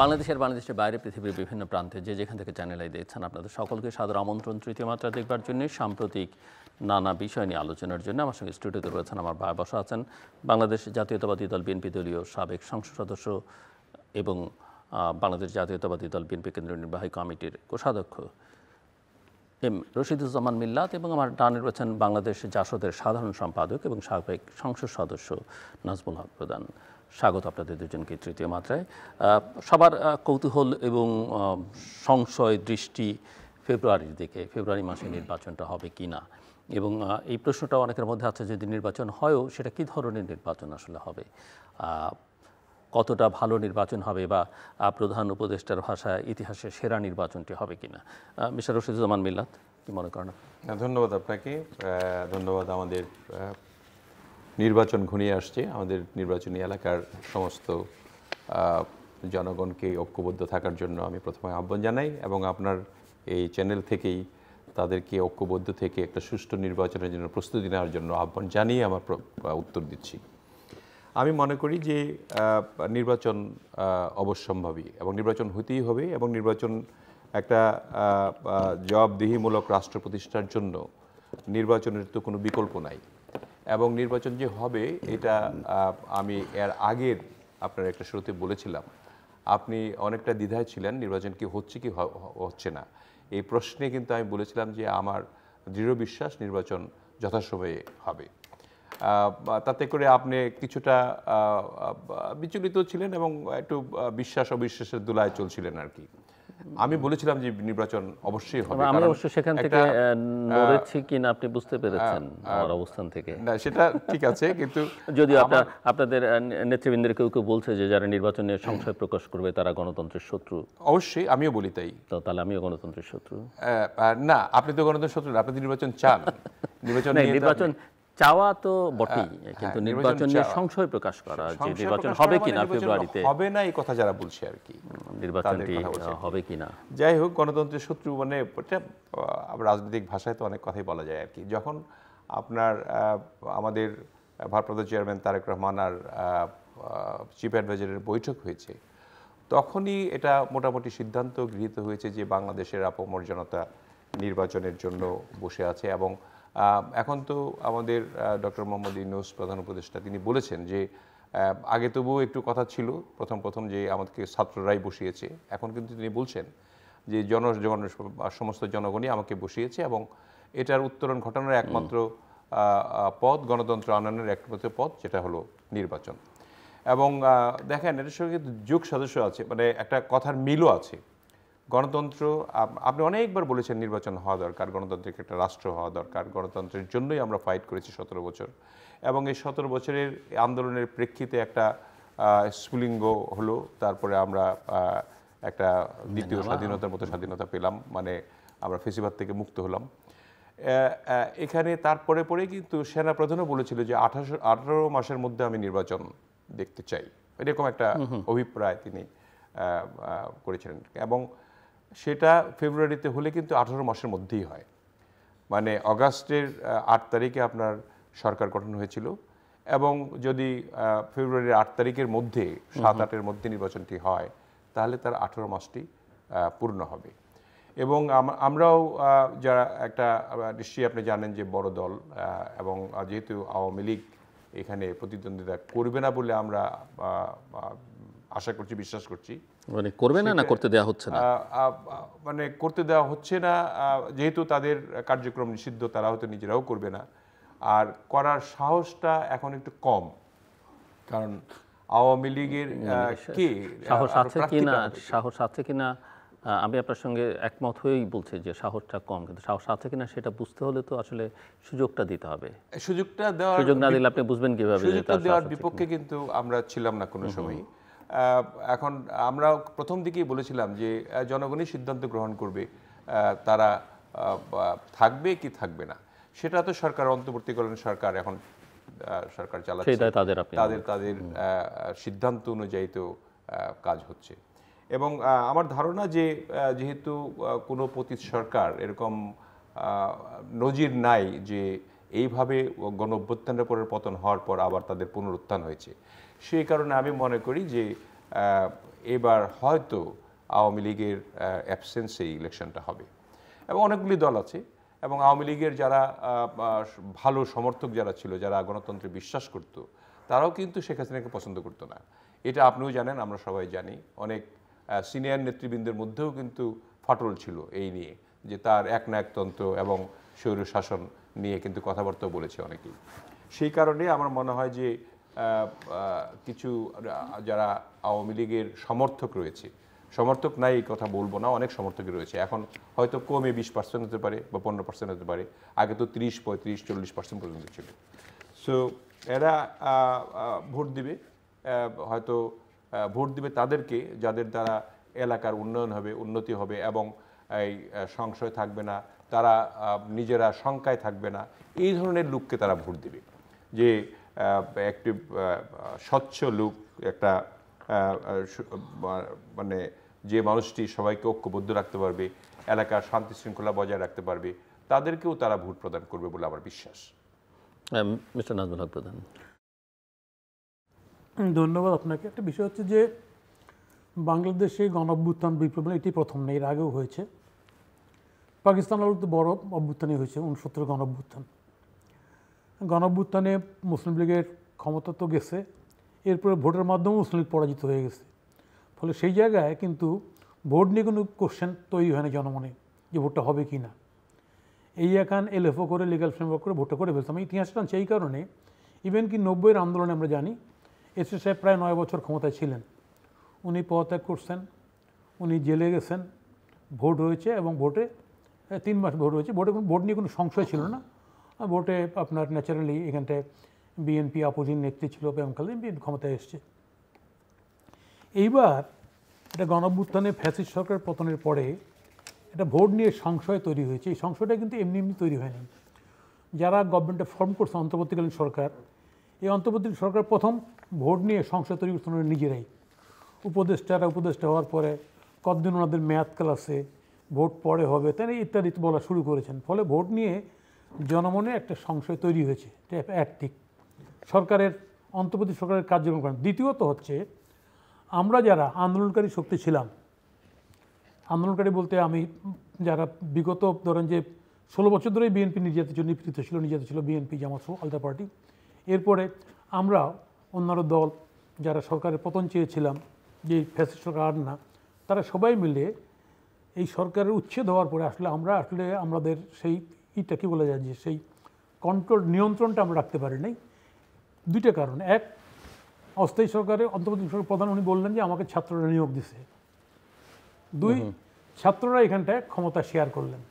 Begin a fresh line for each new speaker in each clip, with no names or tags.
বাংলাদেশের বাইরে পৃথিবীর বিভিন্ন প্রান্তে যে যেখান থেকে চ্যানেল আই দেখছেন আপনাদের সকলকে সাদর আমন্ত্রণ তৃতীয় মাত্রা দেখবার জন্য সাম্প্রতিক নানা বিষয় নিয়ে আলোচনার জন্য আমার সঙ্গে স্টুডিওতে রয়েছেন আমার ভাই বসা আছেন বাংলাদেশ জাতীয়তাবাদী দল বিএনপি দলীয় সাবেক সংসদ সদস্য এবং বাংলাদেশ জাতীয়তাবাদী দল বিএনপি কেন্দ্রীয় নির্বাহী কমিটির কোষাধ্যক্ষ এম রশিদুজ্জামান মিল্লাত এবং আমার ডানে রয়েছেন বাংলাদেশ জাসদের সাধারণ সম্পাদক এবং সাবেক সংসদ সদস্য নাজমুল হক প্রধান। স্বাগত আপনাদের দুজনকে তৃতীয় মাত্রায়। সবার কৌতূহল এবং সংশয় দৃষ্টি ফেব্রুয়ারির দিকে, ফেব্রুয়ারি মাসে নির্বাচনটা হবে কি না, এবং এই প্রশ্নটা অনেকের মধ্যে আছে যদি নির্বাচন হয়ও সেটা কী ধরনের নির্বাচন আসলে হবে, কতটা ভালো নির্বাচন হবে বা প্রধান উপদেষ্টার ভাষায় ইতিহাসের সেরা নির্বাচনটি হবে কিনা। মিস্টার রশিদুজ্জামান মিল্লাত, কি মনে করেন?
ধন্যবাদ আপনাকে, ধন্যবাদ। আমাদের নির্বাচন ঘনিয়ে আসছে, আমাদের নির্বাচনী এলাকার সমস্ত জনগণকে ঐক্যবদ্ধ থাকার জন্য আমি প্রথমে আহ্বান জানাই এবং আপনার এই চ্যানেল থেকেই তাদেরকে ঐক্যবদ্ধ থেকে একটা সুষ্ঠু নির্বাচনের জন্য প্রস্তুতি নেওয়ার জন্য আহ্বান জানিয়ে আমার উত্তর দিচ্ছি। আমি মনে করি যে নির্বাচন অবশ্যম্ভাবী এবং নির্বাচন হতেই হবে এবং নির্বাচন একটা জবাবদিহিমূলক রাষ্ট্র প্রতিষ্ঠার জন্য নির্বাচনের তো কোনো বিকল্প নাই এবং নির্বাচন যে হবে এটা আমি এর আগের আপনার একটা শুরুতে বলেছিলাম, আপনি অনেকটা দ্বিধায় ছিলেন নির্বাচন কি হচ্ছে কি হচ্ছে না। এই প্রশ্নে কিন্তু আমি বলেছিলাম যে আমার দৃঢ় বিশ্বাস নির্বাচন যথাসময়ে হবে। তাতে করে আপনি কিছুটা বিচলিত ছিলেন এবং একটু বিশ্বাস অবিশ্বাসের দোলায় চলছিলেন আর কি। আমি বলেছিলাম যে নির্বাচন অবশ্যই হবে।
আমি অবশ্য সেখান থেকে নড়েছি কিনা আপনি বুঝতে পেরেছেন আমার অবস্থান থেকে?
না, সেটা ঠিক আছে, কিন্তু
যদিও আপনাদের নেতৃবৃন্দের কেউ কেউ বলছে যে যারা নির্বাচনে সংশয় প্রকাশ করবে তারা গণতন্ত্রের শত্রু।
অবশ্যই আমিও বলি তাই।
তো তাহলে আমিও গণতন্ত্রের শত্রু?
না, আপনি তো গণতন্ত্রের শত্রু না, আপনি নির্বাচন চান।
নির্বাচন চাওয়া তো বটেই, কিন্তু নির্বাচন নিয়ে সংশয় প্রকাশ করা যে নির্বাচন হবে কিনা ফেব্রুয়ারিতে
হবে না এই কথা যারা বলছে আর কি,
নির্বাচনটি হবে কিনা।
যাই হোক, গণতন্ত্রের শত্রু মানে রাজনৈতিক ভাষায় তো অনেক কথাই বলা যায় আর কি। যখন আপনার আমাদের ভারপ্রাপ্ত চেয়ারম্যান তারেক রহমান আর চিফ অ্যাডভাইজারের বৈঠক হয়েছে, তখনই এটা মোটামুটি সিদ্ধান্ত গৃহীত হয়েছে যে বাংলাদেশের আপামর জনতা নির্বাচনের জন্য বসে আছে। এবং এখন তো আমাদের ডক্টর মোহাম্মদ ইউনূস প্রধান উপদেষ্টা তিনি বলেছেন যে আগে তবুও একটু কথা ছিল প্রথম যে আমাদেরকে ছাত্ররাই বসিয়েছে, এখন কিন্তু তিনি বলছেন যে সমস্ত জনগণই আমাকে বসিয়েছে এবং এটার উত্তরণ ঘটানোর একমাত্র পথ, গণতন্ত্র আনয়নের একমাত্র পথ, যেটা হলো নির্বাচন। এবং দেখেন এটার সঙ্গে যোগ সদস্য আছে, মানে একটা কথার মিলও আছে। গণতন্ত্র আপনি অনেকবার বলেছেন নির্বাচন হওয়া দরকার, গণতান্ত্রিক একটা রাষ্ট্র হওয়া দরকার, গণতন্ত্রের জন্যই আমরা ফাইট করেছি 17 বছর এবং এই 17 বছরের আন্দোলনের প্রেক্ষিতে একটা স্ফুলিঙ্গ হলো, তারপরে আমরা একটা দ্বিতীয় স্বাধীনতার মতো স্বাধীনতা পেলাম, মানে আমরা ফেসিবাদ থেকে মুক্ত হলাম। এখানে তারপরে কিন্তু সেনাপ্রধানও বলেছিল যে 18 মাসের মধ্যে আমি নির্বাচন দেখতে চাই, এরকম একটা অভিপ্রায় তিনি করেছিলেন এবং সেটা ফেব্রুয়ারিতে হলে কিন্তু 18 মাসের মধ্যেই হয়, মানে অগাস্টের 8 তারিখে আপনার সরকার গঠন হয়েছিল এবং যদি ফেব্রুয়ারির 8 তারিখের মধ্যে 7-8-এর মধ্যে নির্বাচনটি হয় তাহলে তার 18 মাসটি পূর্ণ হবে। এবং আমরাও যারা একটা নিশ্চয়ই আপনি জানেন যে বড় দল এবং যেহেতু আওয়ামী লীগ এখানে প্রতিদ্বন্দ্বিতা করবে না বলে আমরা আশা করছি, বিশ্বাস করছি।
মানে করবে না, না করতে দেওয়া হচ্ছে না?
মানে করতে দেওয়া হচ্ছে না, যেহেতু তাদের কার্যক্রম নিষিদ্ধ, তারা হয়তো নিজেরাও করবে না, আর করার সাহসটা এখন একটু কম, কারণ আওয়ামী লীগের কি
সাহস আছে কিনা আমি আপনার সঙ্গে একমত হয়েই বলছি যে সাহসটা কম, কিন্তু সাহস আছে কিনা সেটা বুঝতে হলে তো আসলে সুযোগটা দিতে হবে।
সুযোগ না দিলে আপনি বুঝবেন কিভাবে? সুযোগটা দেওয়ার বিপক্ষে কিন্তু আমরা ছিলাম না কোনো সময়। এখন আমরা প্রথম দিকেই বলেছিলাম যে জনগণই সিদ্ধান্ত গ্রহণ করবে তারা থাকবে কি থাকবে না, সেটা তো সরকার, অন্তর্বর্তীকালীন সরকার এখন সরকার চালাচ্ছে, তাদের সিদ্ধান্ত অনুযায়ী তো কাজ হচ্ছে। এবং আমার ধারণা যে যেহেতু কোনো পতিত সরকার এরকম নজির নাই যে এইভাবে গণ অভ্যুত্থানের পরের পতন হওয়ার পর আবার তাদের পুনরুত্থান হয়েছে, সেই কারণে আমি মনে করি যে এবার হয়তো আওয়ামী লীগের অ্যাবসেন্সে ইলেকশনটা হবে। এবং অনেকগুলি দল আছে, এবং আওয়ামী লীগের যারা ভালো সমর্থক যারা ছিল, যারা গণতন্ত্রে বিশ্বাস করত, তারাও কিন্তু শেখ হাসিনাকে পছন্দ করতো না। এটা আপনিও জানেন, আমরা সবাই জানি। অনেক সিনিয়র নেতৃবৃন্দের মধ্যেও কিন্তু ফাটল ছিল এই নিয়ে, যে তার একনায়কতন্ত্র এবং স্বৈর শাসন নিয়ে কিন্তু কথাবার্তাও বলেছে অনেকেই। সেই কারণে আমার মনে হয় যে কিছু যারা আওয়ামী লীগের সমর্থক রয়েছে, সমর্থক নাই এই কথা বলবো না, অনেক সমর্থকই রয়েছে, এখন হয়তো কমে 20% হতে পারে বা 15% হতে পারে, আগে তো 30, 35, 40% পর্যন্ত ছিল। সো এরা ভোট দিবে, হয়তো ভোট দিবে তাদেরকে যাদের দ্বারা এলাকার উন্নয়ন হবে, উন্নতি হবে, এবং এই সংশয় থাকবে না, তারা নিজেরা শঙ্কায় থাকবে না, এই ধরনের লোককে তারা ভোট দিবে। যে একটি স্বচ্ছ লোক, একটা মানে যে মানুষটি সবাইকে ঐক্যবদ্ধ রাখতে পারবে, এলাকার শান্তি শৃঙ্খলা বজায় রাখতে পারবে, তাদেরকেও তারা ভোট প্রদান করবে বলে আমার বিশ্বাস।
মিস্টার নাজমুল হক প্রধান।
ধন্যবাদ আপনাকে। একটা বিষয় হচ্ছে যে বাংলাদেশে গণঅভ্যুত্থান বিপ্লব এটি প্রথম নেই, এর আগেও হয়েছে। পাকিস্তান তো বড় অভ্যুত্থানই হয়েছে, 69 গণঅভ্যুত্থান। গণঅভ্যুত্থানে মুসলিম লীগের ক্ষমতা তো গেছে, এরপরে ভোটের মাধ্যমে মুসলিম লীগ পরাজিত হয়ে গেছে। ফলে সেই জায়গায় কিন্তু ভোট নিয়ে কোনো কোশ্চেন তৈরি হয় না জনমনে, যে ভোটটা হবে কি না। এই এখন এলএফও করে, লিগাল ফ্রেমওয়ার্ক করে ভোটটা করে ফেলতাম। ইতিহাস টান সেই কারণে, ইভেন কি 90-এর আন্দোলনে আমরা জানি এসএ সাহেব প্রায় 9 বছর ক্ষমতায় ছিলেন, উনি পদত্যাগ করছেন, উনি জেলে গেছেন, ভোট হয়েছে, এবং ভোটে 3 মাস ভোট হয়েছে, ভোট নিয়ে কোনো সংশয় ছিল না। ভোটে আপনার ন্যাচারালি এখানটায় বিএনপি আপোজিন নেত্রী ছিল, বেগম বিএনপি ক্ষমতায় এসছে। এইবার এটা গণঅভ্যুত্থানে ফ্যাসিস্ট সরকার পতনের পরে এটা ভোট নিয়ে সংশয় তৈরি হয়েছে। এই সংশয়টা কিন্তু এমনি এমনি তৈরি হয়নি। যারা গভর্নমেন্টে ফর্ম করছে, অন্তর্বর্তীকালীন সরকার, এই অন্তর্বর্তীকালীন সরকার প্রথম ভোট নিয়ে সংশয় তৈরি করছেন নিজেরাই। উপদেষ্টা হওয়ার পরে কতদিন ওনাদের মেয়াদকাল আছে, ভোট পরে হবে, তাই ইত্যাদি বলা শুরু করেছেন। ফলে ভোট নিয়ে জনমনে একটা সংশয় তৈরি হয়েছে, এক দিক সরকারের, অন্তর্বর্তী সরকারের কার্যক্রম করেন। দ্বিতীয়ত হচ্ছে, আমরা যারা আন্দোলনকারী শক্তি ছিলাম, আন্দোলনকারী বলতে আমি যারা বিগত ধরেন যে 16 বছর ধরেই বিএনপি নির্যাতিত ছিল বিএনপি, জামাত, আলতা পার্টি। এরপরে আমরা অন্যান্য দল যারা সরকারের পতন চেয়েছিলাম, যে ফ্যাসিস্ট সরকার আর না, তারা সবাই মিলে এই সরকারের উচ্ছেদ হওয়ার পরে আমাদের সেই কী বলা যায়, যে সেই কন্ট্রোল, নিয়ন্ত্রণটা আমরা রাখতে পারি নাই। দুইটা কারণ। এক, অস্থায়ী সরকারের অন্তর্বর্তী সরকার প্রধান উনি বললেন যে আমাকে ছাত্ররা নিয়োগ দিছে। দুই, ছাত্ররা এখানটায় ক্ষমতা শেয়ার করলেন।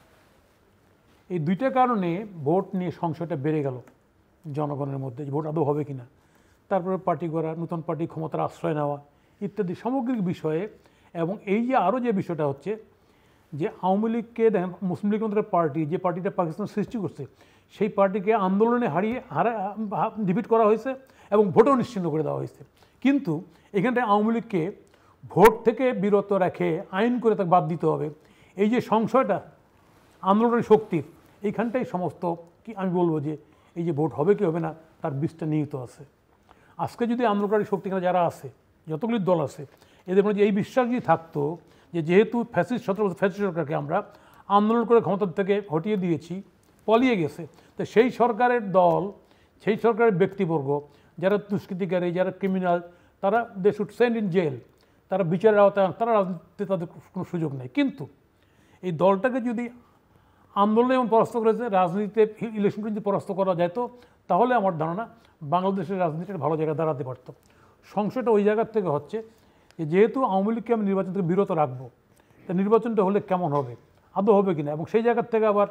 এই দুইটা কারণে ভোট নিয়ে সংশয়টা বেড়ে গেল জনগণের মধ্যে, যে ভোট আদৌ হবে কিনা। তারপরে পার্টি করা, নতুন পার্টি ক্ষমতার আশ্রয় নেওয়া ইত্যাদি সামগ্রিক বিষয়ে। এবং এই যে আরও যে বিষয়টা হচ্ছে যে আওয়ামী লীগকে দেখেন, মুসলিম লীগের মধ্যে পার্টি, যে পার্টিটা পাকিস্তান সৃষ্টি করছে, সেই পার্টিকে আন্দোলনে ডিফিট করা হয়েছে এবং ভোটও নিশ্চিহ্ন করে দেওয়া হয়েছে। কিন্তু এখানটায় আওয়ামী লীগকে ভোট থেকে বিরত রেখে আইন করে তাকে বাদ দিতে হবে, এই যে সংশয়টা আন্দোলনের শক্তির, এইখানটাই সমস্ত কি আমি বলবো যে এই যে ভোট হবে কি হবে না তার বীজটা নিহিত আছে। আজকে যদি আন্দোলনকারী শক্তি যারা আছে, যতগুলি দল আছে, এদের মধ্যে এই বিশ্বাস যদি থাকতো যে যেহেতু ফ্যাসিস্ট সরকারকে আমরা আন্দোলন করে ক্ষমতা থেকে হটিয়ে দিয়েছি, পলিয়ে গেছে, তো সেই সরকারের দল, সেই সরকারের ব্যক্তিবর্গ যারা দুষ্কৃতিকারী, যারা ক্রিমিনাল, তারা they should send in jail, তারা বিচারের আওতায়, তারা রাজনীতিতে তাদের কোনো সুযোগ নেই। কিন্তু এই দলটাকে যদি আন্দোলনে এমন পরাস্ত করেছে, রাজনীতিতে ইলেকশন যদি পরাস্ত করা যেত, তাহলে আমার ধারণা বাংলাদেশের রাজনীতির ভালো জায়গায় দাঁড়াতে পারত। সংশয়টা ওই জায়গার থেকে হচ্ছে যে যেহেতু আওয়ামী লীগকে আমি নির্বাচন থেকে বিরত রাখবো, তা নির্বাচনটা হলে কেমন হবে, আদৌ হবে কিনা, এবং সেই জায়গার থেকে আবার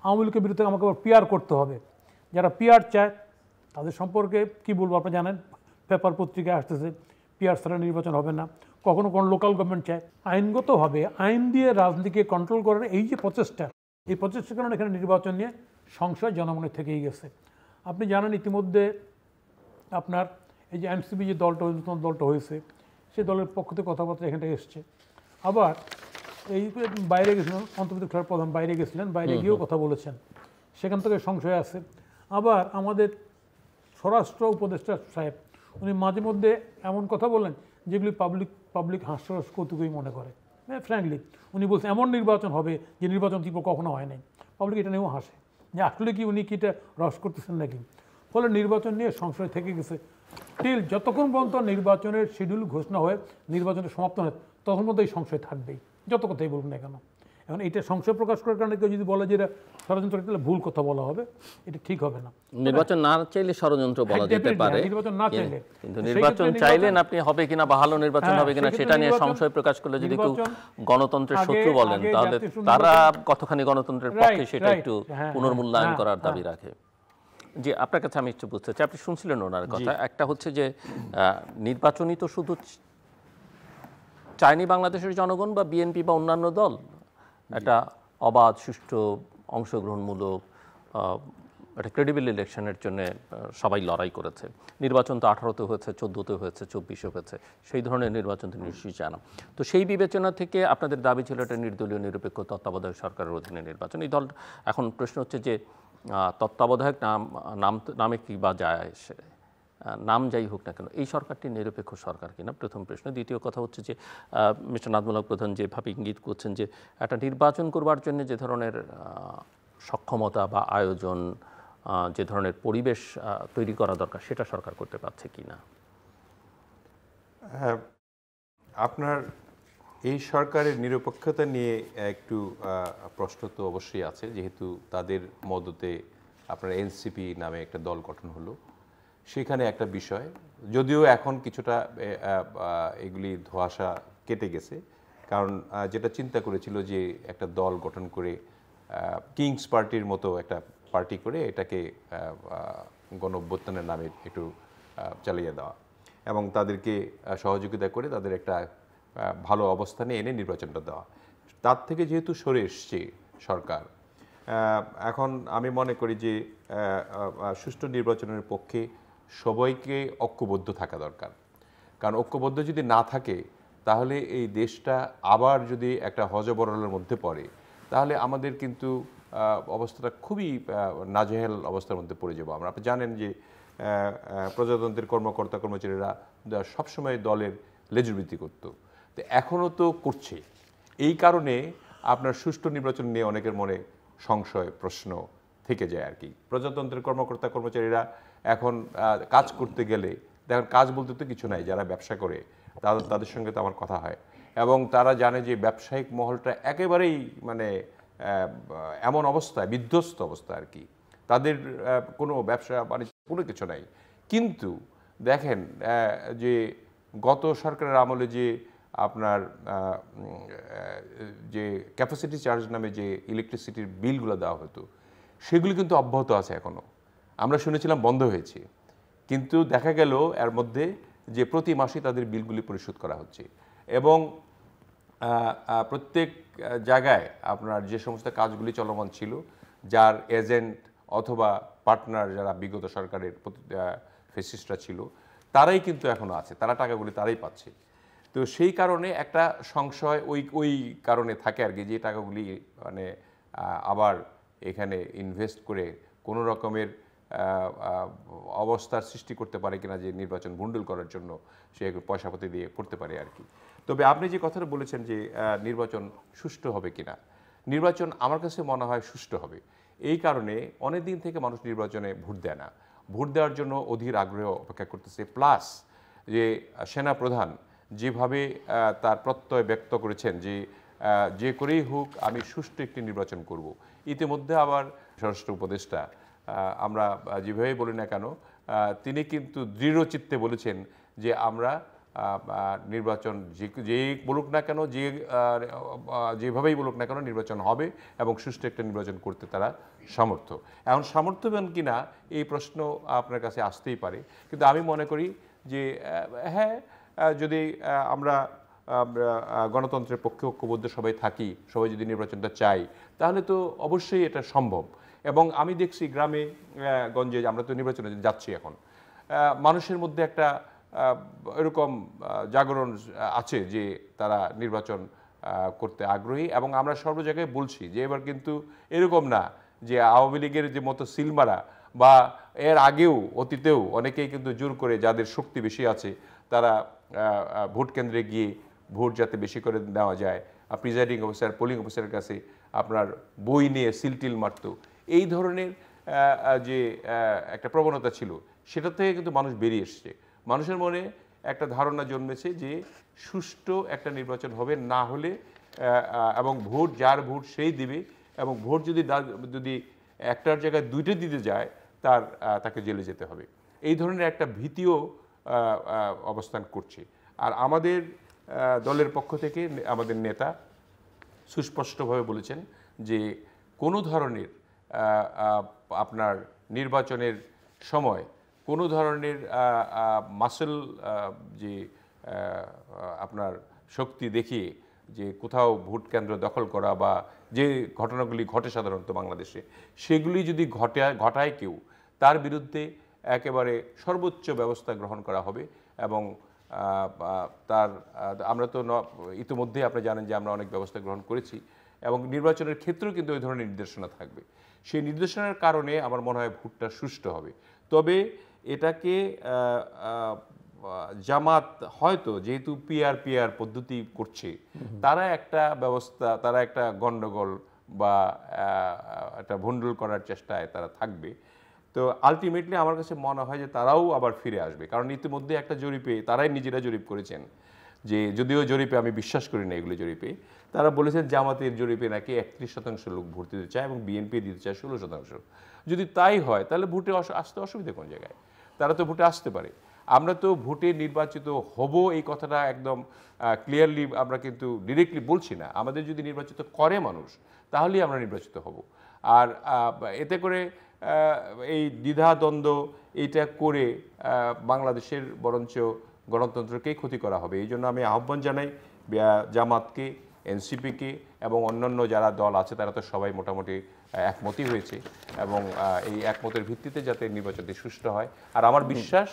আওয়ামী লীগের বিরুদ্ধে আমাকে আবার পিআর করতে হবে। যারা পিআর চায় তাদের সম্পর্কে কি বলবো, আপনি জানেন পেপার পত্রিকায় আসতেছে পিআর ছাড়া নির্বাচন হবে না। কখনো কোনো লোকাল গভর্নমেন্ট চায় আইনগতভাবে আইন দিয়ে রাজনীতিকে কন্ট্রোল করার এই যে প্রচেষ্টা, এই প্রচেষ্টার কারণে এখানে নির্বাচন নিয়ে সংশয় জনমনে থেকেই গেছে। আপনি জানেন ইতিমধ্যে আপনার এই যে এনসিপি যে নতুন দলটা হয়েছে, সেই দলের পক্ষ থেকে কথাবার্তা এখানটা এসছে। আবার এই বাইরে গেছিলেন, অন্তর্বর্তী সরকার প্রধান বাইরে গেছিলেন, বাইরে গিয়েও কথা বলেছেন, সেখান থেকে সংশয় আছে। আবার আমাদের স্বরাষ্ট্র উপদেষ্টা সাহেব উনি মাঝে মধ্যে এমন কথা বললেন যেগুলি পাবলিক হাস্যরস কৌতুকই মনে করে। ফ্র্যাঙ্কলি উনি বলছেন এমন নির্বাচন হবে যে নির্বাচন তীব্র কখনো হয় নাই, পাবলিক এটা নিয়েও হাসে যে আসলে কি উনি কি এটা রস করতেছেন নাকি। ফলে নির্বাচন নিয়ে সংশয় থেকে গেছে যতক্ষণ পর্যন্ত নির্বাচনের শিডিউল ঘোষণা হয়ে নির্বাচনের সমাপ্ত হয় তখন মধ্যে এই সংশয় থাকবেই, যত কথাই বলুন না কেন। এখন এটা সংশয় প্রকাশ করার কারণে কেউ যদি বলে যে এটা ষড়যন্ত্র, তাহলে ভুল কথা বলা হবে, এটা ঠিক হবে না।
নির্বাচন না চাইলে ষড়যন্ত্র বলা যেতে পারে,
নির্বাচন না চাইলে,
কিন্তু নির্বাচন চাইলেন আপনি হবে কিনা বা ভালো নির্বাচন হবে কিনা সেটা নিয়ে সংশয় প্রকাশ করলে যদি কেউ গণতন্ত্রের শত্রু বলেন তাহলে তারা কতখানি গণতন্ত্রের পক্ষে সেটা একটু পুনর্মূল্যায়ন করার দাবি রাখে। যে আপনার কাছে আমি একটু বুঝতে চাই, আপনি শুনছিলেন ওনার কথা, একটা হচ্ছে যে নির্বাচনই তো শুধু চায়নি বাংলাদেশের জনগণ বা বিএনপি বা অন্যান্য দল, একটা অবাধ সুষ্ঠু অংশগ্রহণমূলক একটা ক্রেডিবল ইলেকশনের জন্য সবাই লড়াই করেছে। নির্বাচন তো 18তে হয়েছে, 14তে হয়েছে, 24-এ হয়েছে, সেই ধরনের নির্বাচন তো নিশ্চয়ই চায় না। তো সেই বিবেচনা থেকে আপনাদের দাবি ছিল এটা নির্দলীয় নিরপেক্ষ তত্ত্বাবধায়ক সরকারের অধীনে নির্বাচন। এই দল এখন প্রশ্ন হচ্ছে যে তত্ত্বাবধায়ক নামে কি বা যায় আসে, নাম যাই হোক না কেন এই সরকারটি নিরপেক্ষ সরকার কিনা, প্রথম প্রশ্ন। দ্বিতীয় কথা হচ্ছে যে মিস্টার নাজমুল হক প্রধান যেভাবে ইঙ্গিত করছেন যে একটা নির্বাচন করবার জন্য যে ধরনের সক্ষমতা বা আয়োজন, যে ধরনের পরিবেশ তৈরি করা দরকার সেটা সরকার করতে পারছে কিনা।
আপনার এই সরকারের নিরপেক্ষতা নিয়ে একটু প্রশ্ন তো অবশ্যই আছে, যেহেতু তাদের মদতে আপনার এনসিপি নামে একটা দল গঠন হলো, সেখানে একটা বিষয়, যদিও এখন কিছুটা এগুলি ধোঁয়াশা কেটে গেছে, কারণ যেটা চিন্তা করেছিল যে একটা দল গঠন করে কিংস পার্টির মতো একটা পার্টি করে এটাকে গণ অভ্যুত্থানের নামে একটু চালিয়ে দেওয়া এবং তাদেরকে সহযোগিতা করে তাদের একটা ভালো অবস্থানে এনে নির্বাচনটা দেওয়া, তার থেকে যেহেতু সরে এসছে সরকার, এখন আমি মনে করি যে সুষ্ঠু নির্বাচনের পক্ষে সবাইকে ঐক্যবদ্ধ থাকা দরকার। কারণ ঐক্যবদ্ধ যদি না থাকে তাহলে এই দেশটা আবার যদি একটা হযবরলের মধ্যে পড়ে তাহলে আমাদের কিন্তু অবস্থাটা খুবই নাজেহাল অবস্থার মধ্যে পড়ে যাবো আমরা। আপনি জানেন যে প্রজাতন্ত্রের কর্মকর্তা কর্মচারীরা সবসময় দলের লেজুরবৃত্তি করতো, তো এখনও তো করছে। এই কারণে আপনার সুষ্ঠু নির্বাচন নিয়ে অনেকের মনে সংশয় প্রশ্ন থেকে যায় আর কি। প্রজাতন্ত্রের কর্মকর্তা কর্মচারীরা এখন কাজ করতে গেলে দেখেন, কাজ বলতে তো কিছু নাই, যারা ব্যবসা করে তাদের সঙ্গে তো আমার কথা হয় এবং তারা জানে যে ব্যবসায়িক মহলটা একেবারেই মানে এমন অবস্থায় বিধ্বস্ত অবস্থা আর কি, তাদের কোনো ব্যবসা বাণিজ্য কোনো কিছু নাই। কিন্তু দেখেন যে গত সরকারের আমলে যে আপনার যে ক্যাপাসিটি চার্জ নামে যে ইলেকট্রিসিটির বিলগুলো দেওয়া হতো সেগুলি কিন্তু অব্যাহত আছে এখনও। আমরা শুনেছিলাম বন্ধ হয়েছে, কিন্তু দেখা গেল এর মধ্যে যে প্রতি মাসে তাদের বিলগুলি পরিশোধ করা হচ্ছে এবং প্রত্যেক জায়গায় আপনার যে সমস্ত কাজগুলি চলমান ছিল, যার এজেন্ট অথবা পার্টনার যারা বিগত সরকারের ফেসিস্টরা ছিল তারাই কিন্তু এখনও আছে, তারা টাকাগুলি তারাই পাচ্ছে। তো সেই কারণে একটা সংশয় ওই কারণে থাকে আর কি, যে টাকাগুলি মানে আবার এখানে ইনভেস্ট করে কোনো রকমের অবস্থার সৃষ্টি করতে পারে কিনা যে নির্বাচন ভণ্ডুল করার জন্য সে পয়সাপাতি দিয়ে করতে পারে আর কি। তবে আপনি যে কথাটা বলেছেন যে নির্বাচন সুষ্ঠু হবে কিনা, নির্বাচন আমার কাছে মনে হয় সুষ্ঠু হবে। এই কারণে অনেক দিন থেকে মানুষ নির্বাচনে ভোট দেয় না, ভোট দেওয়ার জন্য অধীর আগ্রহ অপেক্ষা করতেছে। প্লাস যে সেনা প্রধান যেভাবে তার প্রত্যয় ব্যক্ত করেছেন যে করেই হোক আমি সুষ্ঠু একটি নির্বাচন করব। ইতিমধ্যে আবার স্বরাষ্ট্র উপদেষ্টা আমরা যেভাবেই বলি না কেন তিনি কিন্তু দৃঢ়চিত্তে বলেছেন যে আমরা নির্বাচন যেই বলুক না কেন, যেভাবেই বলুক না কেন নির্বাচন হবে এবং সুষ্ঠু একটা নির্বাচন করতে তারা সামর্থ্য। এখন সামর্থ্যবান কিনা এই প্রশ্ন আপনার কাছে আসতেই পারে, কিন্তু আমি মনে করি যে হ্যাঁ, যদি আমরা গণতন্ত্রের পক্ষে ঐক্যবদ্ধ সবাই থাকি, সবাই যদি নির্বাচনটা চাই তাহলে তো অবশ্যই এটা সম্ভব। এবং আমি দেখছি গ্রামে গঞ্জে, আমরা তো নির্বাচনে যাচ্ছি এখন, মানুষের মধ্যে একটা এরকম জাগরণ আছে যে তারা নির্বাচন করতে আগ্রহী। এবং আমরা সর্ব জায়গায় বলছি যে এবার কিন্তু এরকম না যে আওয়ামী লীগের যে মতো সিলমারা বা এর আগেও অতীতেও অনেকেই কিন্তু জোর করে যাদের শক্তি বেশি আছে তারা ভোট কেন্দ্রে গিয়ে ভোট যাতে বেশি করে নেওয়া যায়, প্রিজাইডিং অফিসার পোলিং অফিসারের কাছে আপনার বই নিয়ে সিলটিল মারতো, এই ধরনের যে একটা প্রবণতা ছিল সেটা থেকে কিন্তু মানুষ বেরিয়ে এসছে। মানুষের মনে একটা ধারণা জন্মেছে যে সুষ্ঠু একটা নির্বাচন হবে, না হলে এবং ভোট যার ভোট সেই দিবে, এবং ভোট যদি একটার জায়গায় দুইটা দিতে যায় তাকে জেলে যেতে হবে, এই ধরনের একটা ভীতিও অবস্থান করছে। আর আমাদের দলের পক্ষ থেকে আমাদের নেতা সুস্পষ্টভাবে বলেছেন যে কোনো ধরনের আপনার নির্বাচনের সময় কোনো ধরনের মাসল যে আপনার শক্তি দেখিয়ে যে কোথাও ভোট কেন্দ্র দখল করা বা যে ঘটনাগুলি ঘটে সাধারণত বাংলাদেশে, সেগুলি যদি ঘটায় কেউ, তার বিরুদ্ধে একেবারে সর্বোচ্চ ব্যবস্থা গ্রহণ করা হবে। এবং আমরা তো ইতিমধ্যে আপনি জানেন যে আমরা অনেক ব্যবস্থা গ্রহণ করেছি, এবং নির্বাচনের ক্ষেত্রেও কিন্তু ওই ধরনের নির্দেশনা থাকবে। সেই নির্দেশনার কারণে আমার মনে হয় ভোটটা সুষ্ঠু হবে। তবে এটাকে জামাত হয়তো যেহেতু পিআর পদ্ধতি করছে, তারা একটা ব্যবস্থা, তারা একটা গন্ডগোল বা একটা ভণ্ডুল করার চেষ্টায় তারা থাকবে। তো আলটিমেটলি আমার কাছে মনে হয় যে তারাও আবার ফিরে আসবে, কারণ ইতিমধ্যে একটা জরিপে তারাই নিজেরা জরিপ করেছেন, যে যদিও জরিপে আমি বিশ্বাস করি না এগুলো জরিপে, তারা বলেছেন জামাতের জরিপে নাকি 31% লোক ভোট দিতে চায় এবং বিএনপি দিতে চায় 16%। যদি তাই হয় তাহলে ভোটে আসতে অসুবিধা কোন জায়গায়? তারা তো ভোটে আসতে পারে। আমরা তো ভোটে নির্বাচিত হব এই কথাটা একদম ক্লিয়ারলি আমরা কিন্তু ডিরেক্টলি বলছি না। আমাদের যদি নির্বাচিত করে মানুষ, তাহলেই আমরা নির্বাচিত হব। আর এতে করে এই দ্বিধাদ্বন্দ্ব এইটা করে বাংলাদেশের বরঞ্চ গণতন্ত্রকেই ক্ষতি করা হবে। এই জন্য আমি আহ্বান জানাই জামাতকে, এনসিপিকে এবং অন্যান্য যারা দল আছে, তারা তো সবাই মোটামুটি একমতই হয়েছে, এবং এই একমতের ভিত্তিতে যাতে নির্বাচনটি সুষ্ঠু হয়। আর আমার বিশ্বাস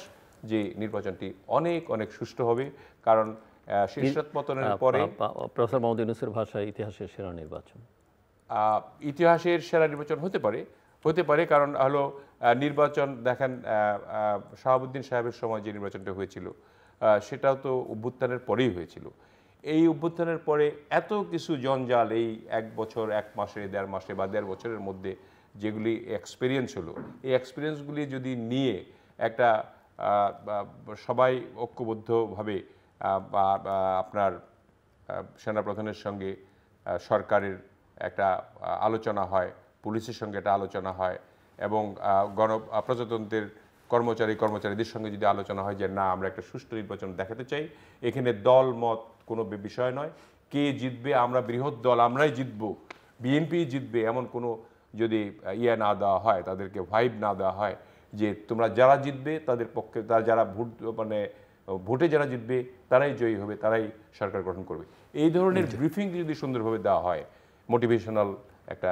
যে নির্বাচনটি অনেক অনেক সুষ্ঠু হবে, কারণ শীর্ষদ পতনের পরে
প্রফেসর মোহাম্মদ ইউনূসের ভাষায় ইতিহাসের সেরা নির্বাচন,
ইতিহাসের সেরা নির্বাচন হতে পারে। কারণ হলো নির্বাচন দেখেন, শাহাবুদ্দিন সাহেবের সময় যে নির্বাচনটা হয়েছিল সেটাও তো অভ্যুত্থানের পরেই হয়েছিল। এই অভ্যুত্থানের পরে এত কিছু জঞ্জাল, এই 1 বছর 1 মাসে 1.5 মাসে বা 1.5 বছরের মধ্যে যেগুলি এক্সপিরিয়েন্স হলো, এই এক্সপিরিয়েন্সগুলি যদি নিয়ে একটা সবাই ঐক্যবদ্ধভাবে আপনার সেনাপ্রধানের সঙ্গে সরকারের একটা আলোচনা হয়, পুলিশের সঙ্গে একটা আলোচনা হয়, এবং প্রজাতন্ত্রের কর্মচারীদের সঙ্গে যদি আলোচনা হয় যে না, আমরা একটা সুষ্ঠু নির্বাচন দেখাতে চাই, এখানে দল মত কোনো বিষয় নয়, কে জিতবে, আমরা বৃহৎ দল আমরাই জিতবো, বিএনপি জিতবে, এমন কোনো যদি না দেওয়া হয়, তাদেরকে ভাইব না দেওয়া হয় যে তোমরা যারা জিতবে তাদের পক্ষে, তারা যারা ভোটে যারা জিতবে তারাই জয়ী হবে, তারাই সরকার গঠন করবে, এই ধরনের ব্রিফিং যদি সুন্দরভাবে দেওয়া হয়, মোটিভেশনাল একটা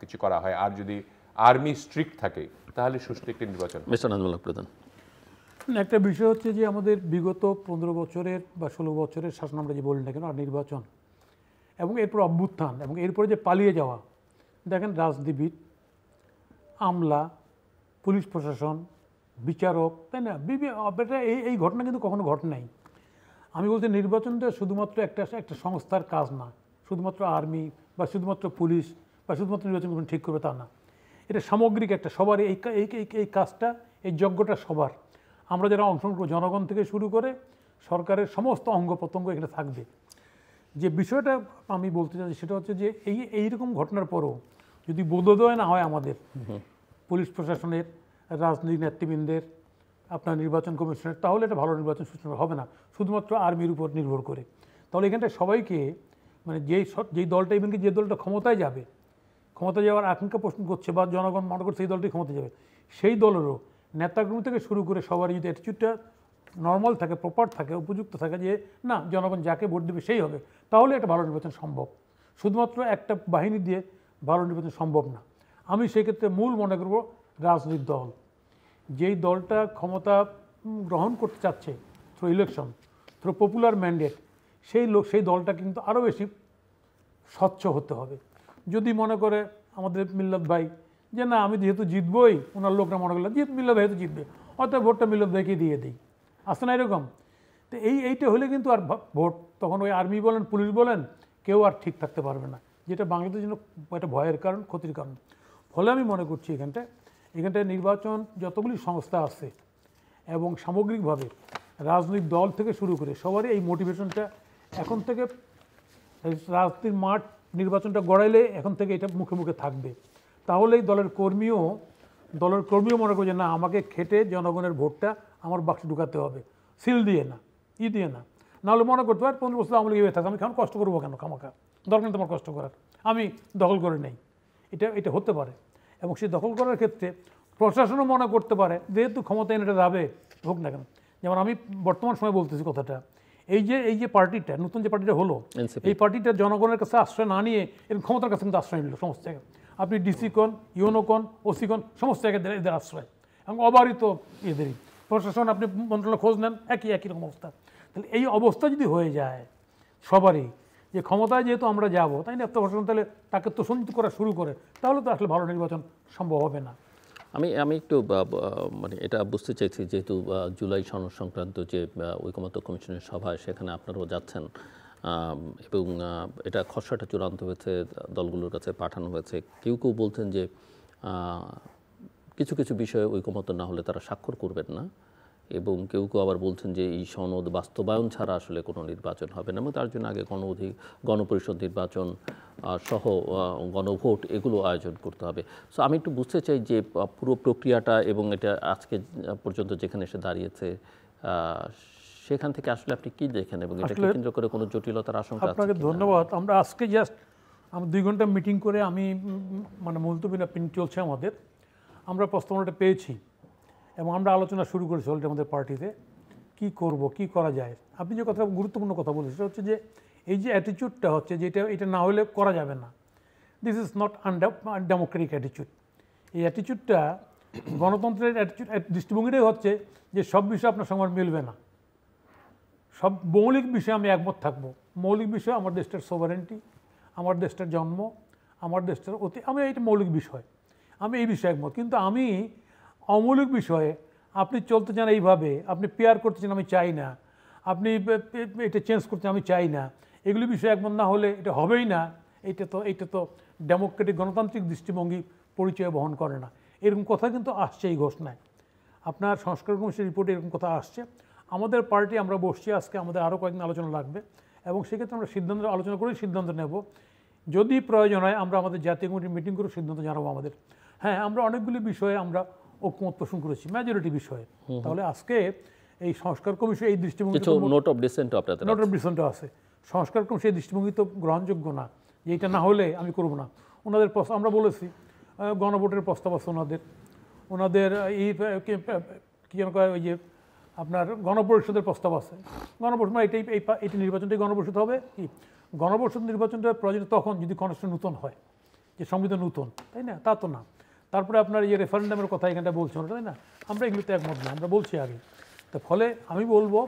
কিছু করা হয়, আর যদি আর্মি স্ট্রিক্ট থাকে, তাহলে সুষ্ঠু একটি নির্বাচন।
মিস্টার নাজমুল হক প্রধান,
একটা বিষয় হচ্ছে যে আমাদের বিগত 15 বছরের বা 16 বছরের শাসন আমরা যে বলি না কেন, আর নির্বাচন এবং এরপর অভ্যুত্থান এবং এরপরে যে পালিয়ে যাওয়া, দেখেন রাজনীতিবিদ, আমলা, পুলিশ প্রশাসন, বিচারক, তাই না, এই ঘটনা কিন্তু কখনো ঘটে নাই। আমি বলছি নির্বাচনটা শুধুমাত্র একটা সংস্থার কাজ না, শুধুমাত্র আর্মি বা শুধুমাত্র পুলিশ বা শুধুমাত্র নির্বাচন ঠিক করবে তা না, এটা সামগ্রিক একটা সবার এই কাজটা, এই যজ্ঞটা সবার। আমরা যারা অংশগ্রহণ করব, জনগণ থেকে শুরু করে সরকারের সমস্ত অঙ্গ প্রত্যঙ্গ এখানে থাকবে। যে বিষয়টা আমি বলতে চাচ্ছি সেটা হচ্ছে যে এইরকম ঘটনার পরও যদি বোধোদয় না হয় আমাদের পুলিশ প্রশাসনের, রাজনৈতিক নেতৃবৃন্দের, আপনার নির্বাচন কমিশনের, তাহলে এটা ভালো নির্বাচন সুষ্ঠু হবে না শুধুমাত্র আর্মির উপর নির্ভর করে। তাহলে এখানটায় সবাইকে, মানে যেই দলটা, ইভেনকি যে দলটা ক্ষমতায় যাবে, ক্ষমতায় যাওয়ার আকাঙ্ক্ষা পোষণ করছে বা জনগণ মনে করছে সেই দলটি ক্ষমতায় যাবে, সেই দলেরও নেতাকর্মী থেকে শুরু করে সবারই যদি অ্যাটিটিউডটা নর্মাল থাকে, প্রপার থাকে, উপযুক্ত থাকে, যে না জনগণ যাকে ভোট দেবে সেই হবে, তাহলে একটা ভালো নির্বাচন সম্ভব। শুধুমাত্র একটা বাহিনী দিয়ে ভালো নির্বাচন সম্ভব না। আমি সেক্ষেত্রে মূল মনে করব রাজনৈতিক দল, যেই দলটা ক্ষমতা গ্রহণ করতে চাচ্ছে through election, through popular mandate, সেই দলটা কিন্তু আরও বেশি স্বচ্ছ হতে হবে। যদি মনে করে আমাদের মিল্লাত ভাই যে না আমি যেহেতু জিতবই, ওনার লোকরা মনে করলেন যেহেতু মিল্লাত ভাই তো জিতবে, অতএব ভোটটা মিল্লাত ভাইকে দিয়ে দিই, আসে না এরকম? তো এইটা হলে কিন্তু আর ভোট তখন ওই আর্মি বলেন পুলিশ বলেন কেউ আর ঠিক থাকতে পারবে না, যেটা বাংলাদেশের জন্য একটা ভয়ের কারণ, ক্ষতির কারণ। ফলে আমি মনে করছি এখানটায় নির্বাচন যতগুলি সংস্থা আছে এবং সামগ্রিকভাবে রাজনৈতিক দল থেকে শুরু করে সবারই এই মোটিভেশনটা এখন থেকে, রাজনীতির মাঠ নির্বাচনটা গড়াইলে এখন থেকে এটা মুখে মুখে থাকবে। তাহলেই দলের কর্মীও মনে করে যে না, আমাকে খেটে জনগণের ভোটটা আমার বাক্সে ঢুকাতে হবে, সিল দিয়ে না, দিয়ে না। নাহলে মনে করতে পারে 15 বছর আমলে গিয়ে থাকে, আমি কেমন কষ্ট করবো কেন, খামাখা দরকার নেই তোমার কষ্ট করার, আমি দখল করে নেই। এটা হতে পারে। এবং সেই দখল করার ক্ষেত্রে প্রশাসনও মনে করতে পারে যেহেতু ক্ষমতা এনে এটা যাবে, হোক না কেন। যেমন আমি বর্তমান সময় বলতেছি কথাটা, এই যে পার্টিটা, নতুন যে পার্টিটা হলো, এই পার্টিটা জনগণের কাছে আশ্রয় না নিয়ে এর ক্ষমতার কাছে কিন্তু আশ্রয় নিল সমস্ত জায়গায়। আপনি ডিসি কোন, ইউনো কোন, ওসি কোন, সমস্ত জায়গায় এদের আশ্রয়, এবং অবারিত এদেরই প্রশাসন। আপনি মন্ত্রণালয় খোঁজ নেন, একই রকম অবস্থা। তাহলে এই অবস্থা যদি হয়ে যায় সবারই, যে ক্ষমতায় যেহেতু আমরা যাব, তাই না, প্রশাসন তাহলে তাকে তোষণিত করা শুরু করে, তাহলে তো আসলে ভালো নির্বাচন সম্ভব হবে না।
আমি একটু মানে এটা বুঝতে চাইছি, যেহেতু জুলাই সনদ সংক্রান্ত যে ঐকমত্য কমিশনের সভায় সেখানে আপনারাও যাচ্ছেন, এবং এটা খসড়াটা চূড়ান্ত হয়েছে, দলগুলোর কাছে পাঠানো হয়েছে। কেউ বলছেন যে কিছু কিছু বিষয়ে ঐকমত্য না হলে তারা স্বাক্ষর করবেন না, এবং কেউ আবার বলছেন যে এই সনদ বাস্তবায়ন ছাড়া আসলে কোনো নির্বাচন হবে না, এবং তার জন্য আগে গণপরিষদ নির্বাচন সহ গণভোট এগুলো আয়োজন করতে হবে। সো আমি একটু বুঝতে চাই যে পুরো প্রক্রিয়াটা এবং এটা আজকে পর্যন্ত যেখানে এসে দাঁড়িয়েছে সেখান থেকে আসলে আপনি কি দেখেন, এবং এটাকে কেন্দ্র করে কোনো জটিলতার আশঙ্কা আছে?
আপনাকে ধন্যবাদ। আমরা আজকে জাস্ট 2 ঘন্টা মিটিং করে আমি মানে মুলতবি মিটিং চলছে আমাদের, আমরা প্রস্তাবনাটা পেয়েছি এবং আমরা আলোচনা শুরু করেছি অলরেডি আমাদের পার্টিতে কি করব, কি করা যায়। আপনি যে কথা গুরুত্বপূর্ণ কথা বলেছেন, সেটা হচ্ছে যে এই যে অ্যাটিচিউডটা হচ্ছে যে এটা না হলে করা যাবে না, দিস ইজ নট আনডেমোক্রেটিক অ্যাটিচিউড। এই অ্যাটিচিউডটা গণতন্ত্রের অ্যাটিচিউড দৃষ্টিভঙ্গিটাই হচ্ছে যে সব বিষয় আপনার সঙ্গে মিলবে না, সব মৌলিক বিষয়ে আমি একমত থাকবো। মৌলিক বিষয় আমার দেশটার সোভারেন্টি, আমার দেশটার জন্ম, আমার দেশটার আমি এটা মৌলিক বিষয়, আমি এই বিষয়ে একমত। কিন্তু আমি অমৌলিক বিষয়ে আপনি চলতে চান এইভাবে, আপনি পেয়ার করতে চান, আমি চাই না, আপনি এটা চেঞ্জ করতে আমি চাই না, এগুলি বিষয়ে একমত না হলে এটা হবেই না। এটা তো ডেমোক্রেটিক গণতান্ত্রিক দৃষ্টিভঙ্গি পরিচয় বহন করে না। এরকম কথা কিন্তু আসছে এই ঘোষণায়, আপনার সংস্কার কমিশনের রিপোর্টে এরকম কথা আসছে। আমাদের পার্টি আমরা বসছি, আজকে আমাদের আরও কয়েকদিন আলোচনা লাগবে, এবং সেক্ষেত্রে আমরা আলোচনা করেই সিদ্ধান্ত নেব। যদি প্রয়োজন হয় আমরা আমাদের জাতীয় কমিটির মিটিং করে সিদ্ধান্ত জানাবো আমাদের। হ্যাঁ, আমরা অনেকগুলি বিষয়ে আমরা ঐকমত্য পোষণ করেছি, মেজরিটি বিষয়ে। তাহলে আজকে এই সংস্কার কমিশন এই দৃষ্টিভঙ্গি,
নোট অফ ডিসেন্টও আছে। সংস্কার কমিশন এই দৃষ্টিভঙ্গি তো গ্রহণযোগ্য না, যে এটা না হলে আমি করব না। ওনাদের আমরা বলেছি গণভোটের প্রস্তাব আছে ওনাদের এই কী যেন কয়, ওই যে আপনার গণপরিষদের প্রস্তাব আছে। গণপরিষদ এটি নির্বাচনটাই গণপরিষদ হবে। কি গণপরিষদ নির্বাচনটা প্রয়োজন তখন যদি কনস্টিটিউশন নতুন হয়, যে সংবিধান নতুন, তাই না? তা তো না। তারপরে আপনার এই রেফারেন্ডামের কথা এখানটা বলছেন, তাই না? আমরা এগুলোতে একমত না, আমরা বলছি আগে। তো ফলে আমি বলবো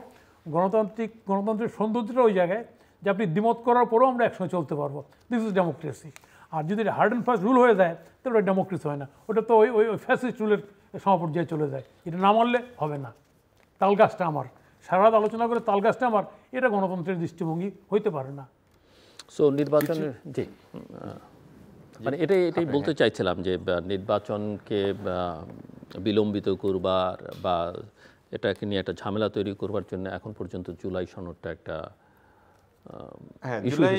গণতন্ত্রের সৌন্দর্যটা ওই জায়গায় যে আপনি দ্বিমত করার পরেও আমরা একসঙ্গে চলতে পারবো, দিস ইজ ডেমোক্রেসি। আর যদি হার্ড অ্যান্ড ফাস্ট রুল হয়ে যায় তাহলে ওটা ডেমোক্রেসি হয় না, ওটা তো ওই ফ্যাসিস্ট রুলের সমপর্যায়ে চলে যায়। এটা না মানলে হবে না। তাল গাছটা আমার, সারা রাত আলোচনা করে তাল গাছটা আমার, এটা গণতন্ত্রের দৃষ্টিভঙ্গি হইতে পারে না। সো নির্বাচনের জি মানে এটাই বলতে চাইছিলাম যে নির্বাচনকে বিলম্বিত করবার বা এটাকে নিয়ে একটা ঝামেলা তৈরি করবার জন্য এখন পর্যন্ত জুলাই সনদটা একটা
জুলাই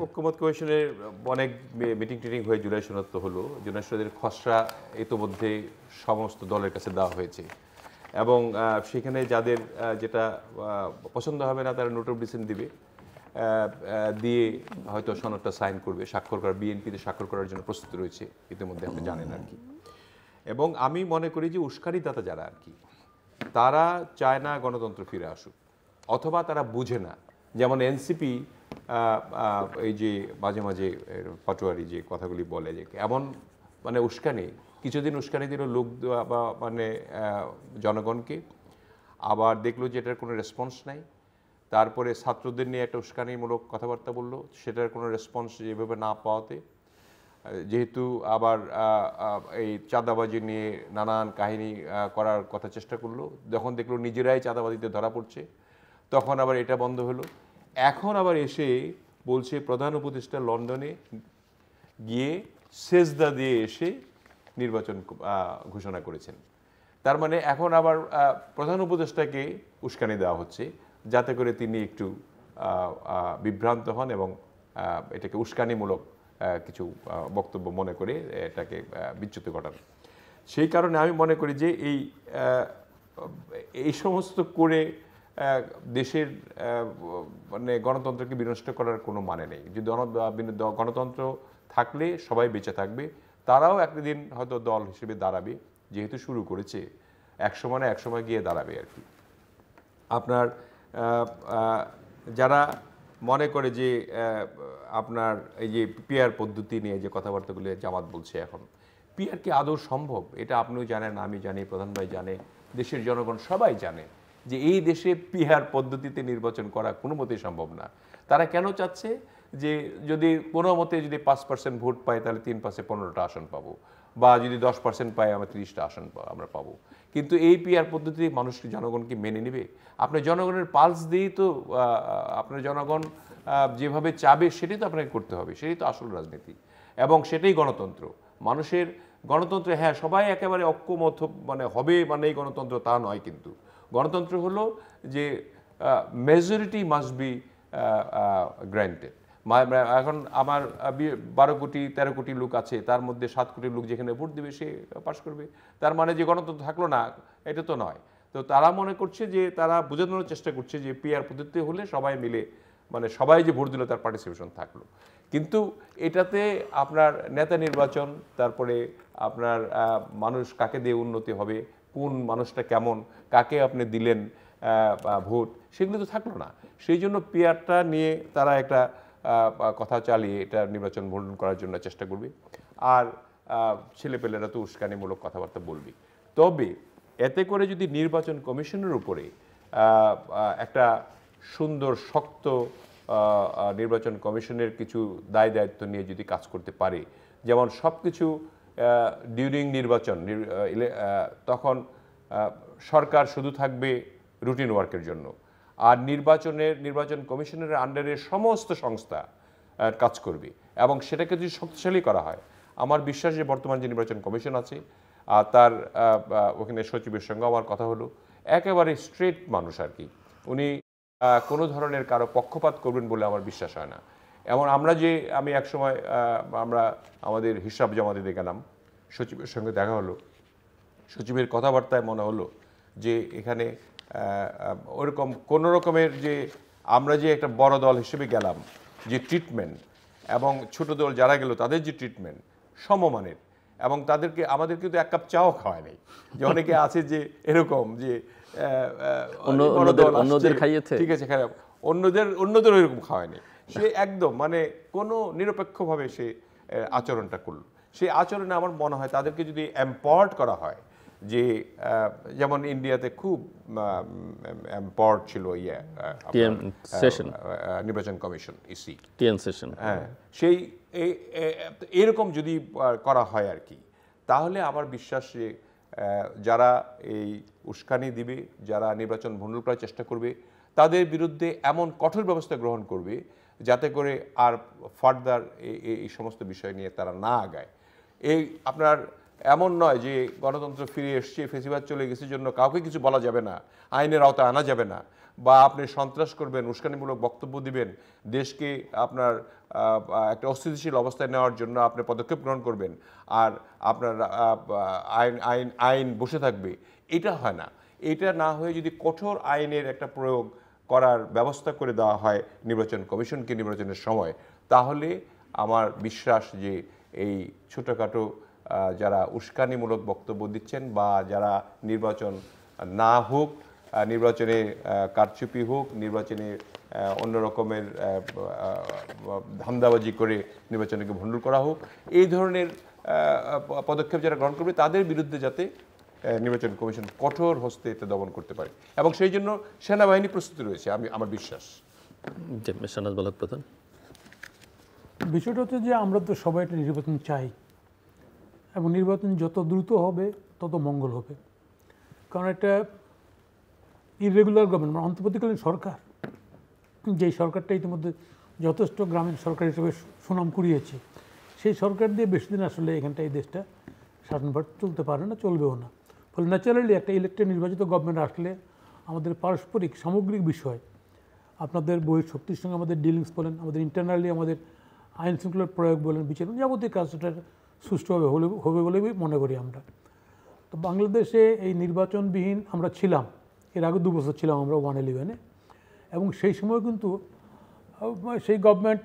ঐকমত্য কমিশনের অনেক মিটিং টিটিং হয়ে জুলাই সনদ তো হলো। জুলাই সনদের খসড়া ইতোমধ্যে সমস্ত দলের কাছে দেওয়া হয়েছে, এবং সেখানে যাদের যেটা পছন্দ হবে না তারা নোট অফ ডিসেন্ট দিবে, দিয়ে হয়তো সনদটা সাইন করবে, স্বাক্ষর করার, বিএনপিতে স্বাক্ষর করার জন্য প্রস্তুত রয়েছে ইতিমধ্যে, আপনি জানেন আর কি। এবং আমি মনে করি যে উস্কানিদাতা যারা আর কি, তারা চায় না গণতন্ত্র ফিরে আসুক, অথবা তারা বুঝে না। যেমন এনসিপি এই যে মাঝে মাঝে পাটোয়ারি যে কথাগুলি বলে, যে এমন মানে উস্কানি, কিছুদিন উস্কানি দিল লোক বা মানে জনগণকে, আবার দেখলো যে এটার কোনো রেসপন্স নাই, তারপরে ছাত্রদের নিয়ে একটা উস্কানিমূলক কথাবার্তা বললো, সেটার কোনো রেসপন্স যেভাবে না পাওয়াতে, যেহেতু আবার এই চাঁদাবাজি নিয়ে নানান কাহিনী করার কথা চেষ্টা করলো, যখন দেখলো নিজেরাই চাঁদাবাজিতে ধরা পড়ছে, তখন আবার এটা বন্ধ হলো। এখন আবার এসে বলছে প্রধান উপদেষ্টা লন্ডনে গিয়ে সেজদা দিয়ে এসে নির্বাচন ঘোষণা করেছেন। তার মানে এখন আবার প্রধান উপদেষ্টাকে উস্কানি দেওয়া হচ্ছে যাতে করে তিনি একটু বিভ্রান্ত হন এবং এটাকে উস্কানিমূলক কিছু বক্তব্য মনে করে এটাকে বিচ্যুত ঘটান। সেই কারণে আমি মনে করি যে এই সমস্ত করে দেশের মানে গণতন্ত্রকে বিনষ্ট করার কোনো মানে নেই। যদি গণতন্ত্র থাকলে সবাই বেঁচে থাকবে, তারাও একদিন হয়তো দল হিসেবে দাঁড়াবে, যেহেতু শুরু করেছে একসময় না একসময় গিয়ে দাঁড়াবে আর কি। আপনার যারা মনে করে যে আপনার এই যে পিআর পদ্ধতি নিয়ে যে কথাবার্তাগুলো জামাত বলছে, এখন পিআর কি আদৌ সম্ভব? এটা আপনিও জানেন, আমি জানি, প্রধান ভাই জানে, দেশের জনগণ সবাই জানে যে এই দেশে পিআর পদ্ধতিতে নির্বাচন করা কোনো মতেই সম্ভব না। তারা কেন চাচ্ছে যে যদি কোনো মতে যদি 5% ভোট পায় তাহলে 3 পাশে 15টা আসন পাবো, বা যদি 10% পায় আমরা 30টা আসন আমরা পাবো। কিন্তু এই পিআর পদ্ধতি মানুষকে জনগণকে মেনে নেবে? আপনি জনগণের পালস দিয়েই তো আপনার জনগণ যেভাবে চাবে সেটাই তো আপনাকে করতে হবে, সেটাই তো আসল রাজনীতি এবং সেটাই গণতন্ত্র। মানুষের গণতন্ত্র, হ্যাঁ সবাই একেবারে ঐক্যমত মানে হবে মানে এই গণতন্ত্র তা নয়, কিন্তু গণতন্ত্র হলো যে মেজরিটি মাস্ট বি গ্র্যান্টেড। এখন আমার 12 কোটি 13 কোটি লোক আছে, তার মধ্যে 7 কোটি লোক যেখানে ভোট দেবে সে পাশ করবে, তার মানে যে গণতন্ত্র থাকলো না, এটা তো নয়। তো তারা মনে করছে যে তারা বোঝানোর চেষ্টা করছে যে পিআর পদ্ধতি হলে সবাই মিলে মানে সবাই যে ভোট দিল তার পার্টিসিপেশন থাকলো। কিন্তু এটাতে আপনার নেতা নির্বাচন, তারপরে আপনার মানুষ কাকে দিয়ে উন্নতি হবে, কোন মানুষটা কেমন, কাকে আপনি দিলেন ভোট, সেগুলো তো থাকলো না। সেই জন্য পিআরটা নিয়ে তারা একটা কথা চালিয়ে এটা নির্বাচন ভণ্ডন করার জন্য চেষ্টা করবে, আর ছেলেপেলেরা তো উস্কানিমূলক কথাবার্তা বলবে। তবে এতে করে যদি নির্বাচন কমিশনের উপরে একটা সুন্দর শক্ত নির্বাচন কমিশনের কিছু দায় দায়িত্ব নিয়ে যদি কাজ করতে পারে, যেমন সব কিছু ডিউরিং নির্বাচন তখন সরকার শুধু থাকবে রুটিন ওয়ার্কের জন্য, আর নির্বাচন কমিশনের আন্ডারে সমস্ত সংস্থা কাজ করবে, এবং সেটাকে যদি শক্তিশালী করা হয়, আমার বিশ্বাস যে বর্তমান যে নির্বাচন কমিশন আছে তার ওখানে সচিবের সঙ্গে আমার কথা হলো, একেবারে স্ট্রেট মানুষ আর কি, উনি কোনো ধরনের কারো পক্ষপাত করবেন বলে আমার বিশ্বাস হয় না। এমন আমি এক সময় আমরা আমাদের হিসাব জমা দিতে গেলাম, সচিবের সঙ্গে দেখা হলো, সচিবের কথাবার্তায় মনে হলো যে এখানে ওরকম কোনো রকমের যে আমরা যে একটা বড় দল হিসেবে গেলাম যে ট্রিটমেন্ট, এবং ছোট দল যারা গেল তাদের যে ট্রিটমেন্ট সমমানের, এবং আমাদের কিন্তু এক কাপ চাও খাওয়ায় নাই। যে অনেকে আছে যে এরকম যে
অন্যদের খাইয়েছে,
ঠিক আছে, খারাপ অন্যদের ওইরকম খাওয়ায়নি, সে একদম মানে কোনো নিরপেক্ষভাবে সে আচরণটা করলো। সেই আচরণে আমার মনে হয় তাদেরকে যদি এম্পাওয়ার্ড করা হয়, যে যেমন ইন্ডিয়াতে খুব এম্পাওয়ার্ড ছিল নির্বাচন কমিশন ইসি
টিএন সেশন,
হ্যাঁ, সেই এরকম যদি করা হয় আর কি, তাহলে আমার বিশ্বাস যে যারা এই উস্কানি দিবে, যারা নির্বাচন ভণ্ডুল করার চেষ্টা করবে, তাদের বিরুদ্ধে এমন কঠোর ব্যবস্থা গ্রহণ করবে যাতে করে আর ফার্দার এই সমস্ত বিষয় নিয়ে তারা না আগায়। আপনার এমন নয় যে গণতন্ত্র ফিরে এসছে, ফেসিবাদ চলে গেছে জন্য কাউকে কিছু বলা যাবে না, আইনের আওতায় আনা যাবে না, বা আপনি সন্ত্রাস করবেন, উস্কানিমূলক বক্তব্য দিবেন, দেশকে আপনার একটা অস্থিতিশীল অবস্থায় নেওয়ার জন্য আপনি পদক্ষেপ গ্রহণ করবেন, আর আপনার আইন বসে থাকবে, এটা হয় না। এটা না হয়ে যদি কঠোর আইনের একটা প্রয়োগ করার ব্যবস্থা করে দেওয়া হয় নির্বাচন কমিশনকে নির্বাচনের সময়, তাহলে আমার বিশ্বাস যে এই ছোটোখাটো যারা উস্কানিমূলক বক্তব্য দিচ্ছেন, বা যারা নির্বাচন না হোক, নির্বাচনে কারচুপি হোক, নির্বাচনে অন্য রকমের ধান্দাবাজি করে নির্বাচনকে ভণ্ডুল করা হোক, এই ধরনের পদক্ষেপ যারা গ্রহণ করবে তাদের বিরুদ্ধে যাতে নির্বাচন কমিশন কঠোর হস্তে এটা দমন করতে পারে, এবং সেই জন্য সেনাবাহিনী প্রস্তুতি রয়েছে আমার বিশ্বাস।
প্রধান
বিষয়টা হচ্ছে যে আমরা তো সবাই একটা নির্বাচন চাই, এবং নির্বাচন যত দ্রুত হবে তত মঙ্গল হবে, কারণ একটা ইরেগুলার গভর্নমেন্ট, অন্তর্বর্তীকালীন সরকার যেই সরকারটা ইতিমধ্যে যথেষ্ট গ্রামীণ সরকার হিসেবে সুনাম কুড়িয়েছে, সেই সরকার দিয়ে বেশি দিন আসলে এখানটা এই দেশটা শাসনভার চলতে পারে না, চলবেও না। ফলে ন্যাচারালি একটা ইলেকটেড নির্বাচিত গভর্নমেন্ট আসলে আমাদের পারস্পরিক সামগ্রিক বিষয়, আপনাদের বহির শক্তির সঙ্গে আমাদের ডিলিংস বলেন, আমাদের ইন্টারনালি আমাদের আইন শৃঙ্খলার প্রয়োগ বলেন, বিচার যাবতীয় কাজটা সুষ্ঠুভাবে হবে বলে মনে করি আমরা। তো বাংলাদেশে এই নির্বাচনবিহীন আমরা ছিলাম, এর আগে 2 বছর ছিলাম আমরা 111-এ, এবং সেই সময় কিন্তু সেই গভর্নমেন্ট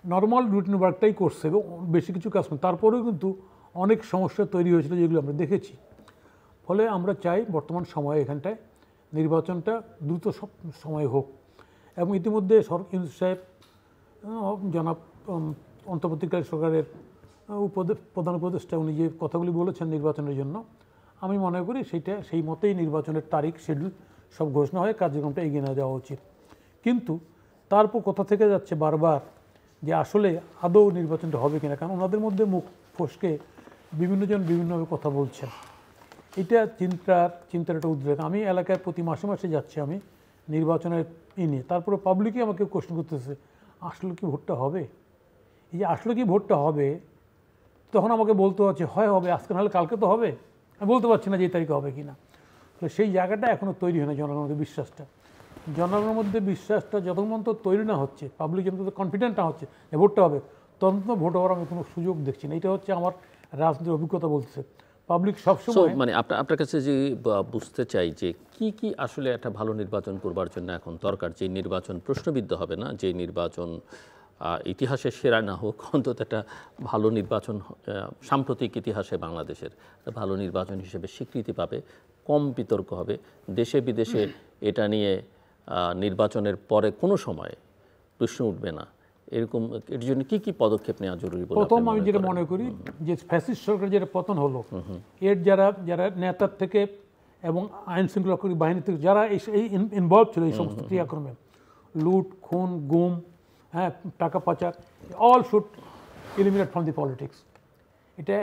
নর্মাল রুটিন ওয়ার্কটাই করছে এবং বেশি কিছু কাজ করে, তারপরেও কিন্তু অনেক সমস্যা তৈরি হয়েছিল যেগুলো আমরা দেখেছি। ফলে আমরা চাই বর্তমান সময়ে এখানটায় নির্বাচনটা দ্রুত সময় হোক, এবং ইতিমধ্যে ইউনূস সাহেব জনাব অন্তর্বর্তীকালীন সরকারের প্রধান উপদেষ্টা উনি যে কথাগুলি বলেছেন নির্বাচনের জন্য, আমি মনে করি সেই মতেই নির্বাচনের তারিখ শিডিউল সব ঘোষণা হয়ে কার্যক্রমটা এগিয়ে নিয়ে যাওয়া উচিত। কিন্তু তারপর কথা থেকে যাচ্ছে বারবার যে আসলে আদৌ নির্বাচনটা হবে কিনা, কারণ ওনাদের মধ্যে মুখ ফসকে বিভিন্নজন বিভিন্নভাবে কথা বলছেন। এটা চিন্তার একটা উদ্রেক। আমি এলাকায় প্রতি মাসে মাসে যাচ্ছি আমি নির্বাচনের নিয়ে, তারপরে পাবলিকই আমাকে কোশ্চেন করতেছে আসলে কি ভোটটা হবে। এই যে আসলে কি ভোটটা হবে, তখন আমাকে বলতে হচ্ছে হয় হবে, আজকে নাহলে কালকে তো হবে, আমি বলতে পারছি না যে এই তারিখে হবে কিনা। তো সেই জায়গাটা এখনও তৈরি হয় না জনগণের মধ্যে বিশ্বাসটা। জনগণের মধ্যে বিশ্বাসটা যতক্ষণ তো তৈরি না হচ্ছে, পাবলিক যখন কনফিডেন্ট না হচ্ছে যে ভোটটা হবে, তখন তো ভোট হওয়ার আমি কোনো সুযোগ দেখছি না। এটা হচ্ছে আমার রাজনীতির অভিজ্ঞতা বলতেছে। পাবলিক সবসময়
মানে আপনার কাছে যে বুঝতে চাই যে কি আসলে একটা ভালো নির্বাচন করবার জন্য এখন দরকার, যে নির্বাচন প্রশ্নবিদ্ধ হবে না, যে নির্বাচন ইতিহাসের সেরা না হোক, অন্তত একটা ভালো নির্বাচন সাম্প্রতিক ইতিহাসে বাংলাদেশের একটা ভালো নির্বাচন হিসেবে স্বীকৃতি পাবে, কম বিতর্ক হবে, দেশে বিদেশে এটা নিয়ে নির্বাচনের পরে কোনো সময় প্রশ্ন উঠবে না, এরকম এর জন্য কি পদক্ষেপ নেওয়া জরুরি বলে
প্রথম আমি যেটা মনে করি যে ফ্যাসিস্ট সরকার যেটা পতন হলো, এর যারা নেতার থেকে এবং আইন শৃঙ্খলা বাহিনী থেকে যারা এই ইনভলভ ছিল এই সমস্ত ক্রিয়াক্রমে, লুট, খুন, গুম, হ্যাঁ, টাকা পাচার, all should eliminate from the politics.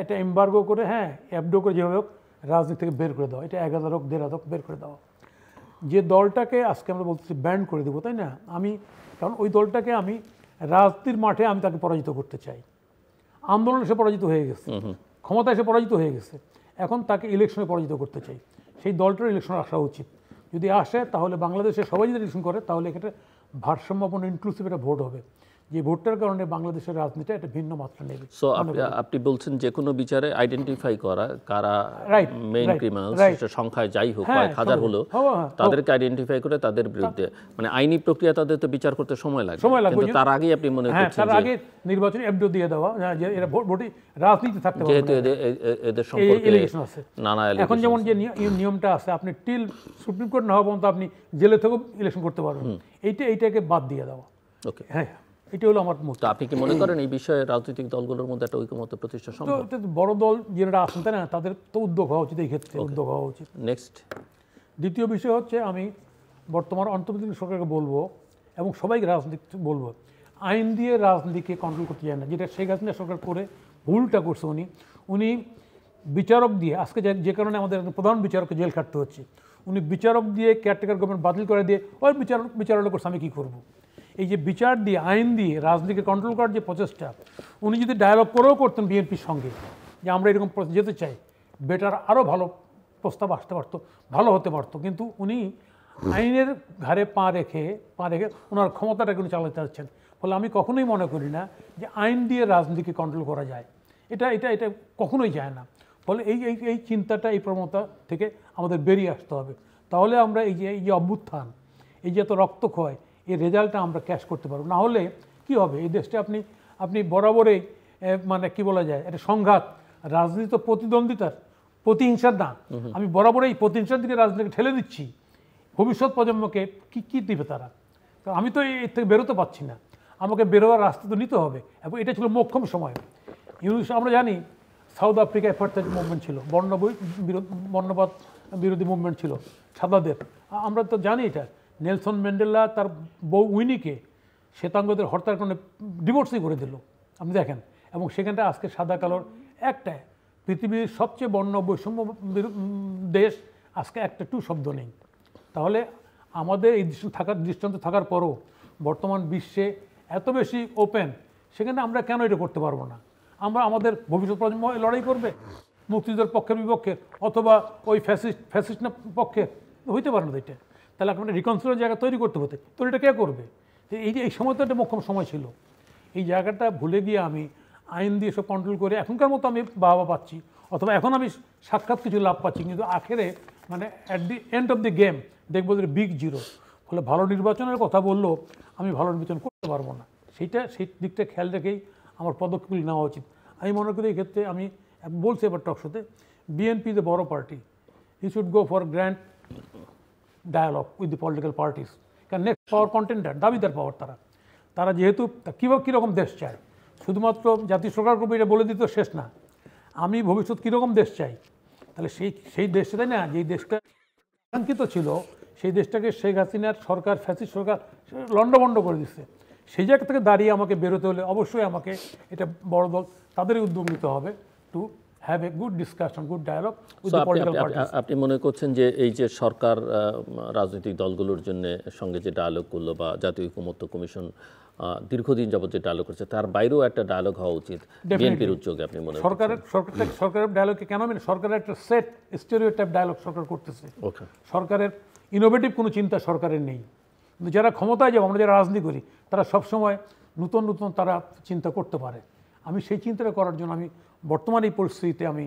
এটা এম্বার্গো করে, হ্যাঁ, অ্যাবডো করে যেভাবে হোক রাজনীতি থেকে বের করে দেওয়া, এটা 1000 হোক 1500 হোক বের করে দেওয়া। যে দলটাকে আজকে আমরা বলতেছি ব্যান্ড করে দেবো, তাই না, কারণ ওই দলটাকে আমি রাজনীতির মাঠে আমি তাকে পরাজিত করতে চাই। আন্দোলনে সে পরাজিত হয়ে গেছে, ক্ষমতায় এসে পরাজিত হয়ে গেছে, এখন তাকে ইলেকশনে পরাজিত করতে চাই। সেই দলটার ইলেকশন আসা উচিত। যদি আসে তাহলে বাংলাদেশে সবাই যদি ইলেকশন করে তাহলে এখানে ভারসাম্যপূর্ণ ইনক্লুসিভ একটা ভোট হবে, যে ভোটটার কারণে বাংলাদেশের রাজনীতিটা একটা ভিন্ন মাত্রা নেবে।
সো আপনি বলছেন যে কোনো বিচারে আইডেন্টিফাই করা কারা মেইন ক্রিমিনালস, সেটা সংখ্যায় যাই হোক, কয়েক হাজার হলো, তাদেরকে আইডেন্টিফাই করে তাদের বিরুদ্ধে মানে আইনি প্রক্রিয়া তাদের তো বিচার করতে সময় লাগবে, কিন্তু তার আগেই আপনি মনে করছেন
তার আগে নির্বাচনী অ্যাবডো দিয়ে দেওয়া, যে এরা ভোটে রাজনীতি থাকতে পারবে,
যেহেতু এদের সম্পর্কে নানা
এখন যেমন যে নিয়মটা আছে, আপনি টিল সুপ্রিম কোর্ট না হওয়া পর্যন্ত আপনি জেলে থেকেও ইলেকশন করতে পারবেন, এইটাকে বাদ দিয়ে দেওয়া।
ওকে,
হ্যাঁ, এটা হলো আমার মত।
আপনি কি মনে করেন এই বিষয়ে রাজনৈতিক দলগুলোর মধ্যে একটা ঐকমত্য প্রতিষ্ঠা সম্ভব?
বড় দল যারা আছেন তাই না, তাদের তো উদ্যোগ হওয়া উচিত, এই ক্ষেত্রে উদ্যোগ হওয়া উচিত।
নেক্সট,
দ্বিতীয় বিষয় হচ্ছে আমি বর্তমান অন্তর্বর্তীকালীন সরকারকে বলবো এবং সবাইকে রাজনীতি বলবো, আইন দিয়ে রাজনীতিকে কন্ট্রোল করতে যায় না, যেটা শেখ হাসিনা সরকার করে ভুলটা করছে। উনি বিচারক দিয়ে, আজকে যে কারণে আমাদের প্রধান বিচারককে জেল খাটতে হচ্ছে, উনি বিচারক দিয়ে কেয়ারটেকার গভর্নমেন্ট বাতিল করে দিয়ে ওই বিচারক করছে, আমি কী করবো। এই যে বিচার দিয়ে, আইন দিয়ে রাজনীতিকে কন্ট্রোল করার যে প্রচেষ্টা, উনি যদি ডায়ালগ করেও করতেন বিএনপির সঙ্গে যে আমরা এরকম যেতে চাই, বেটার আরও ভালো প্রস্তাব আসতে পারতো, ভালো হতে পারতো, কিন্তু উনি আইনের ঘাড়ে পা রেখে ওনার ক্ষমতাটাকে উনি চালাতে চাচ্ছেন। ফলে আমি কখনোই মনে করি না যে আইন দিয়ে রাজনীতিকে কন্ট্রোল করা যায়, এটা কখনোই যায় না। ফলে এই চিন্তাটা, এই প্রবণতা থেকে আমাদের বেরিয়ে আসতে হবে, তাহলে আমরা এই যে অভ্যুত্থান, এই যে এত রক্তক্ষয়, এই রেজাল্টটা আমরা ক্যাশ করতে পারবো। না হলে কি হবে, এই দেশটা আপনি বরাবরই মানে কি বলা যায়, একটা সংঘাত, রাজনীতি তো প্রতিদ্বন্দ্বিতার, প্রতিহিংসার না, আমি বরাবরই প্রতিহিংসার দিকে রাজনীতিকে ঠেলে দিচ্ছি। ভবিষ্যৎ প্রজন্মকে কি দিবে তারা? কারণ আমি তো এর থেকে বেরোতে পারছি না, আমাকে বেরোবার রাস্তা তো নিতে হবে, এবং এটা ছিল মোক্ষম সময়। আমরা জানি সাউথ আফ্রিকায় অ্যাপার্থাইড মুভমেন্ট ছিল, বর্ণবাদ বিরোধী মুভমেন্ট ছিল সাদাদের, আমরা তো জানি এটা। নেলসন ম্যান্ডেলা তার বউ উইনিকে শ্বেতাঙ্গদের হরতার কারণে ডিভোর্সই করে দিল, আপনি দেখেন। এবং সেখানটা আজকে সাদা কালোর একটা, পৃথিবীর সবচেয়ে বর্ণ বৈষম্য দেশ, আজকে একটা শব্দ নেই। তাহলে আমাদের এই দৃষ্টান্ত থাকার পরও বর্তমান বিশ্বে এত বেশি ওপেন, সেখানে আমরা কেন এটা করতে পারবো না? আমরা আমাদের ভবিষ্যৎ প্রজন্ম লড়াই করবে মুক্তিযুদ্ধের পক্ষের বিপক্ষে, অথবা ওই ফ্যাসিস্ট পক্ষে? হইতে পারে না তো এটা। তাহলে আপনার রিকনসিডার জায়গা তৈরি করতে হতে, তো এটা কে করবে? এই সময় তো একটা মোক্ষম সময় ছিল। এই জায়গাটা ভুলে গিয়ে আমি আইন দিয়ে সব কন্ট্রোল করে এখনকার মতো আমি বাবা পাচ্ছি, অথবা এখন আমি সাক্ষাৎ কিছু লাভ পাচ্ছি, কিন্তু আখেরে মানে at the end of the game দেখবো যে বিগ জিরো। ফলে ভালো নির্বাচনের কথা বললেও আমি ভালো নির্বাচন করতে পারবো না। সেই দিকটা খেয়াল রেখেই আমার পদক্ষেপগুলি নেওয়া উচিত। আমি মনে করি এই ক্ষেত্রে আমি বলছি এবার টকশোতে, বিএনপি ইজ এ বড় party, he should go for grand dialogue with the political parties. কারণ নেক্সট পাওয়ার কন্টেন্ডার, দাবিদার পাওয়ার তারা যেহেতু কীরকম দেশ চায়, শুধুমাত্র জাতীয় সরকার করবে এটা বলে দিতে শেষ না, আমি ভবিষ্যৎ কীরকম দেশ চাই। তাহলে সেই দেশটা, তাই না, যেই দেশটা আকাঙ্ক্ষিত ছিল, সেই দেশটাকে শেখ হাসিনার সরকার, ফ্যাসিস্ট সরকার লণ্ডভণ্ড করে দিচ্ছে। সেই জায়গা থেকে দাঁড়িয়ে আমাকে বেরোতে হলে অবশ্যই আমাকে এটা বড় দল তাদেরই উদ্যোগ নিতে হবে to have a good discussion, good dialogue with the political parties.
আপনি মনে করছেন যে এই যে সরকার রাজনৈতিক দলগুলোর জন্য সঙ্গে যে ডায়ালগ করলো বা জাতীয় ঐকমত্য কমিশন দীর্ঘদিন যাবত যে ডায়ালগ করছে, তার বাইরেও একটা ডায়ালগ হওয়া উচিত বিএনপির উদ্যোগে, আপনি মনে করেন?
সরকারের ডায়ালগকে কেন আমি, সরকারের একটা সেট স্টেরিওটাইপ ডায়ালগ সরকার করতেছে।
ওকে,
সরকারের ইনোভেটিভ কোনো চিন্তা সরকারের নেই। কিন্তু যারা ক্ষমতায় যাবো, আমরা যারা রাজনীতি করি, তারা সবসময় নতুন নতুন তারা চিন্তা করতে পারে। আমি সেই চিন্তাটা করার জন্য আমি বর্তমান এই পরিস্থিতিতে আমি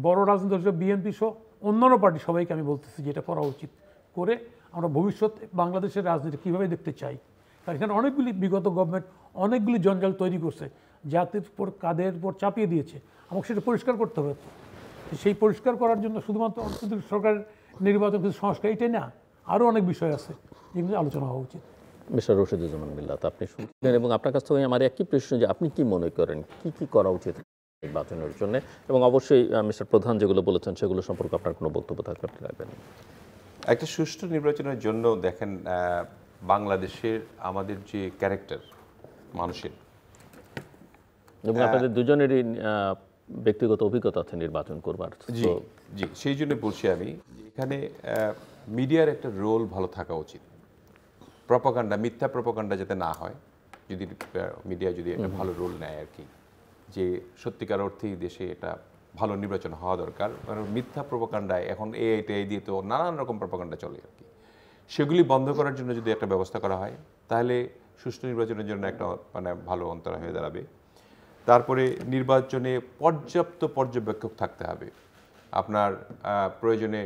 বড় রাজনৈতিক দল বিএনপি সহ অন্যান্য পার্টি সবাইকে আমি বলতেছি যে এটা করা উচিত করে আমরা ভবিষ্যৎ বাংলাদেশের রাজনীতি কীভাবে দেখতে চাই। কারণ এখানে অনেকগুলি বিগত গভর্নমেন্ট অনেকগুলি জঞ্জাল তৈরি করছে, জাতির উপর কাঁধের উপর চাপিয়ে দিয়েছে। আমাকে সেটা পরিষ্কার করতে হবে। সেই পরিষ্কার করার জন্য শুধুমাত্র সরকারের নির্বাচন কিছু সংস্কার এটাই না, আরও অনেক বিষয় আছে যেগুলো আলোচনা হওয়া উচিত।
মিস্টার রশিদুজ্জামান মিল্লাত, আপনি শুনছেন এবং আপনার কাছ থেকে আমার একই প্রশ্ন যে আপনি কি মনে করেন কি করা উচিত নির্বাচনের জন্য, এবং অবশ্যই মিস্টার প্রধান যেগুলো বলেছেন সেগুলো সম্পর্কে আপনার কোনো বক্তব্য থাকলে আপনি রাখবেন।
একটা সুষ্ঠু নির্বাচনের জন্য দেখেন, বাংলাদেশের আমাদের যে ক্যারেক্টার মানুষের,
এবং আপনাদের দুজনেরই ব্যক্তিগত অভিজ্ঞতা আছে নির্বাচন করবার।
জি জি, সেই জন্য বলছি আমি, এখানে মিডিয়ার একটা রোল ভালো থাকা উচিত। প্রপাগান্ডা, মিথ্যা প্রপাগান্ডা যাতে না হয়, যদি মিডিয়া যদি একটা ভালো রোল নেয় আর কি, যে সত্যিকার অর্থেই দেশে এটা ভালো নির্বাচন হওয়া দরকার। কারণ মিথ্যা প্রপাগান্ডায় এখন এই দিয়ে তো নানান রকম প্রপাগান্ডা চলে আর কি, সেগুলি বন্ধ করার জন্য যদি একটা ব্যবস্থা করা হয়, তাহলে সুষ্ঠু নির্বাচনের জন্য একটা মানে ভালো অন্তরা হয়ে দাঁড়াবে। তারপরে নির্বাচনে পর্যাপ্ত পর্যবেক্ষক থাকতে হবে। আপনার প্রয়োজনে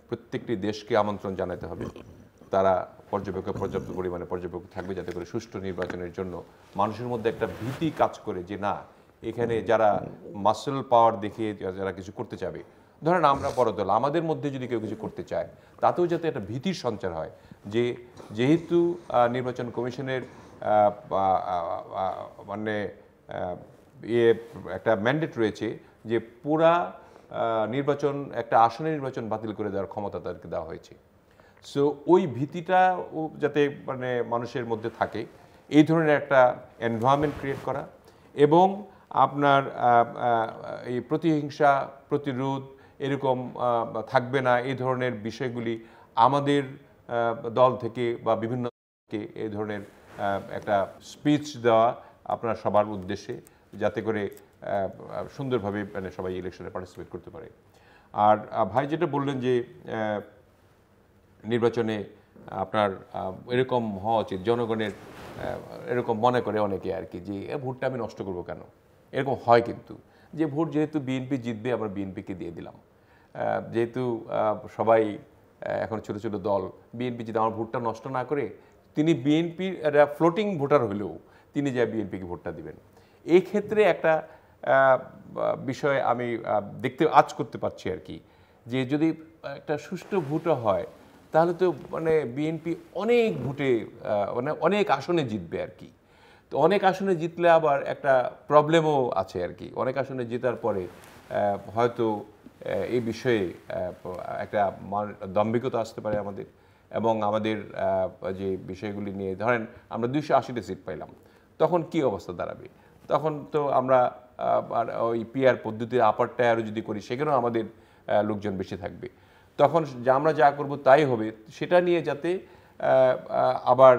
প্রত্যেকটি দেশকে আমন্ত্রণ জানাতে হবে, তারা পর্যাপ্ত পরিমাণে পর্যবেক্ষক থাকবে, যাতে করে সুষ্ঠু নির্বাচনের জন্য মানুষের মধ্যে একটা ভীতি কাজ করে যে না, এখানে যারা মাসল পাওয়ার দেখিয়ে যারা কিছু করতে চাবে, ধরেন আমরা বড় দল, আমাদের মধ্যে যদি কেউ কিছু করতে চায়, তাতেও যাতে একটা ভীতির সঞ্চার হয় যে যেহেতু নির্বাচন কমিশনের মানে একটা ম্যান্ডেট রয়েছে যে পুরা নির্বাচন, একটা আসনের নির্বাচন বাতিল করে দেওয়ার ক্ষমতা তাদেরকে দেওয়া হয়েছে। সো ওই ভীতিটা যাতে মানে মানুষের মধ্যে থাকে, এই ধরনের একটা এনভায়রনমেন্ট ক্রিয়েট করা, এবং আপনার এই প্রতিহিংসা, প্রতিরোধ এরকম থাকবে না, এই ধরনের বিষয়গুলি আমাদের দল থেকে বা বিভিন্ন এই ধরনের একটা স্পিচ দেওয়া আপনার সবার উদ্দেশ্যে, যাতে করে সুন্দরভাবে মানে সবাই ইলেকশনে পার্টিসিপেট করতে পারে। আর ভাই যেটা বললেন যে নির্বাচনে আপনার এরকম হওয়া উচিত, জনগণের এরকম মনে করে অনেকে আর কি, যে ভোটটা আমি নষ্ট করবো কেন, এরকম হয় কিন্তু, যে ভোট যেহেতু বিএনপি জিতবে আবার বিএনপিকে দিয়ে দিলাম, যেহেতু সবাই এখন ছোট ছোট দল, বিএনপি যদি আমার ভোটটা নষ্ট না করে, তিনি বিএনপির ফ্লোটিং ভোটার হলেও তিনি যা বিএনপিকে ভোটটা দিবেন। এই ক্ষেত্রে একটা বিষয় আমি আজ করতে পারছি আর কি, যে যদি একটা সুষ্ঠু ভোটও হয়, তাহলে তো মানে বিএনপি অনেক ভোটে মানে অনেক আসনে জিতবে আর কি। তো অনেক আসনে জিতলে আবার একটা প্রবলেমও আছে আর কি, অনেক আসনে জেতার পরে হয়তো এই বিষয়ে একটা দাম্ভিকতা আসতে পারে আমাদের, এবং আমাদের যে বিষয়গুলি নিয়ে, ধরেন আমরা 280টা সিট পাইলাম, তখন কি অবস্থা দাঁড়াবে? তখন তো আমরা ওই পিআর পদ্ধতির আপার টায়ারও যদি করি, সেখানেও আমাদের লোকজন বেশি থাকবে। তখন আমরা যা করব তাই হবে, সেটা নিয়ে যাতে আবার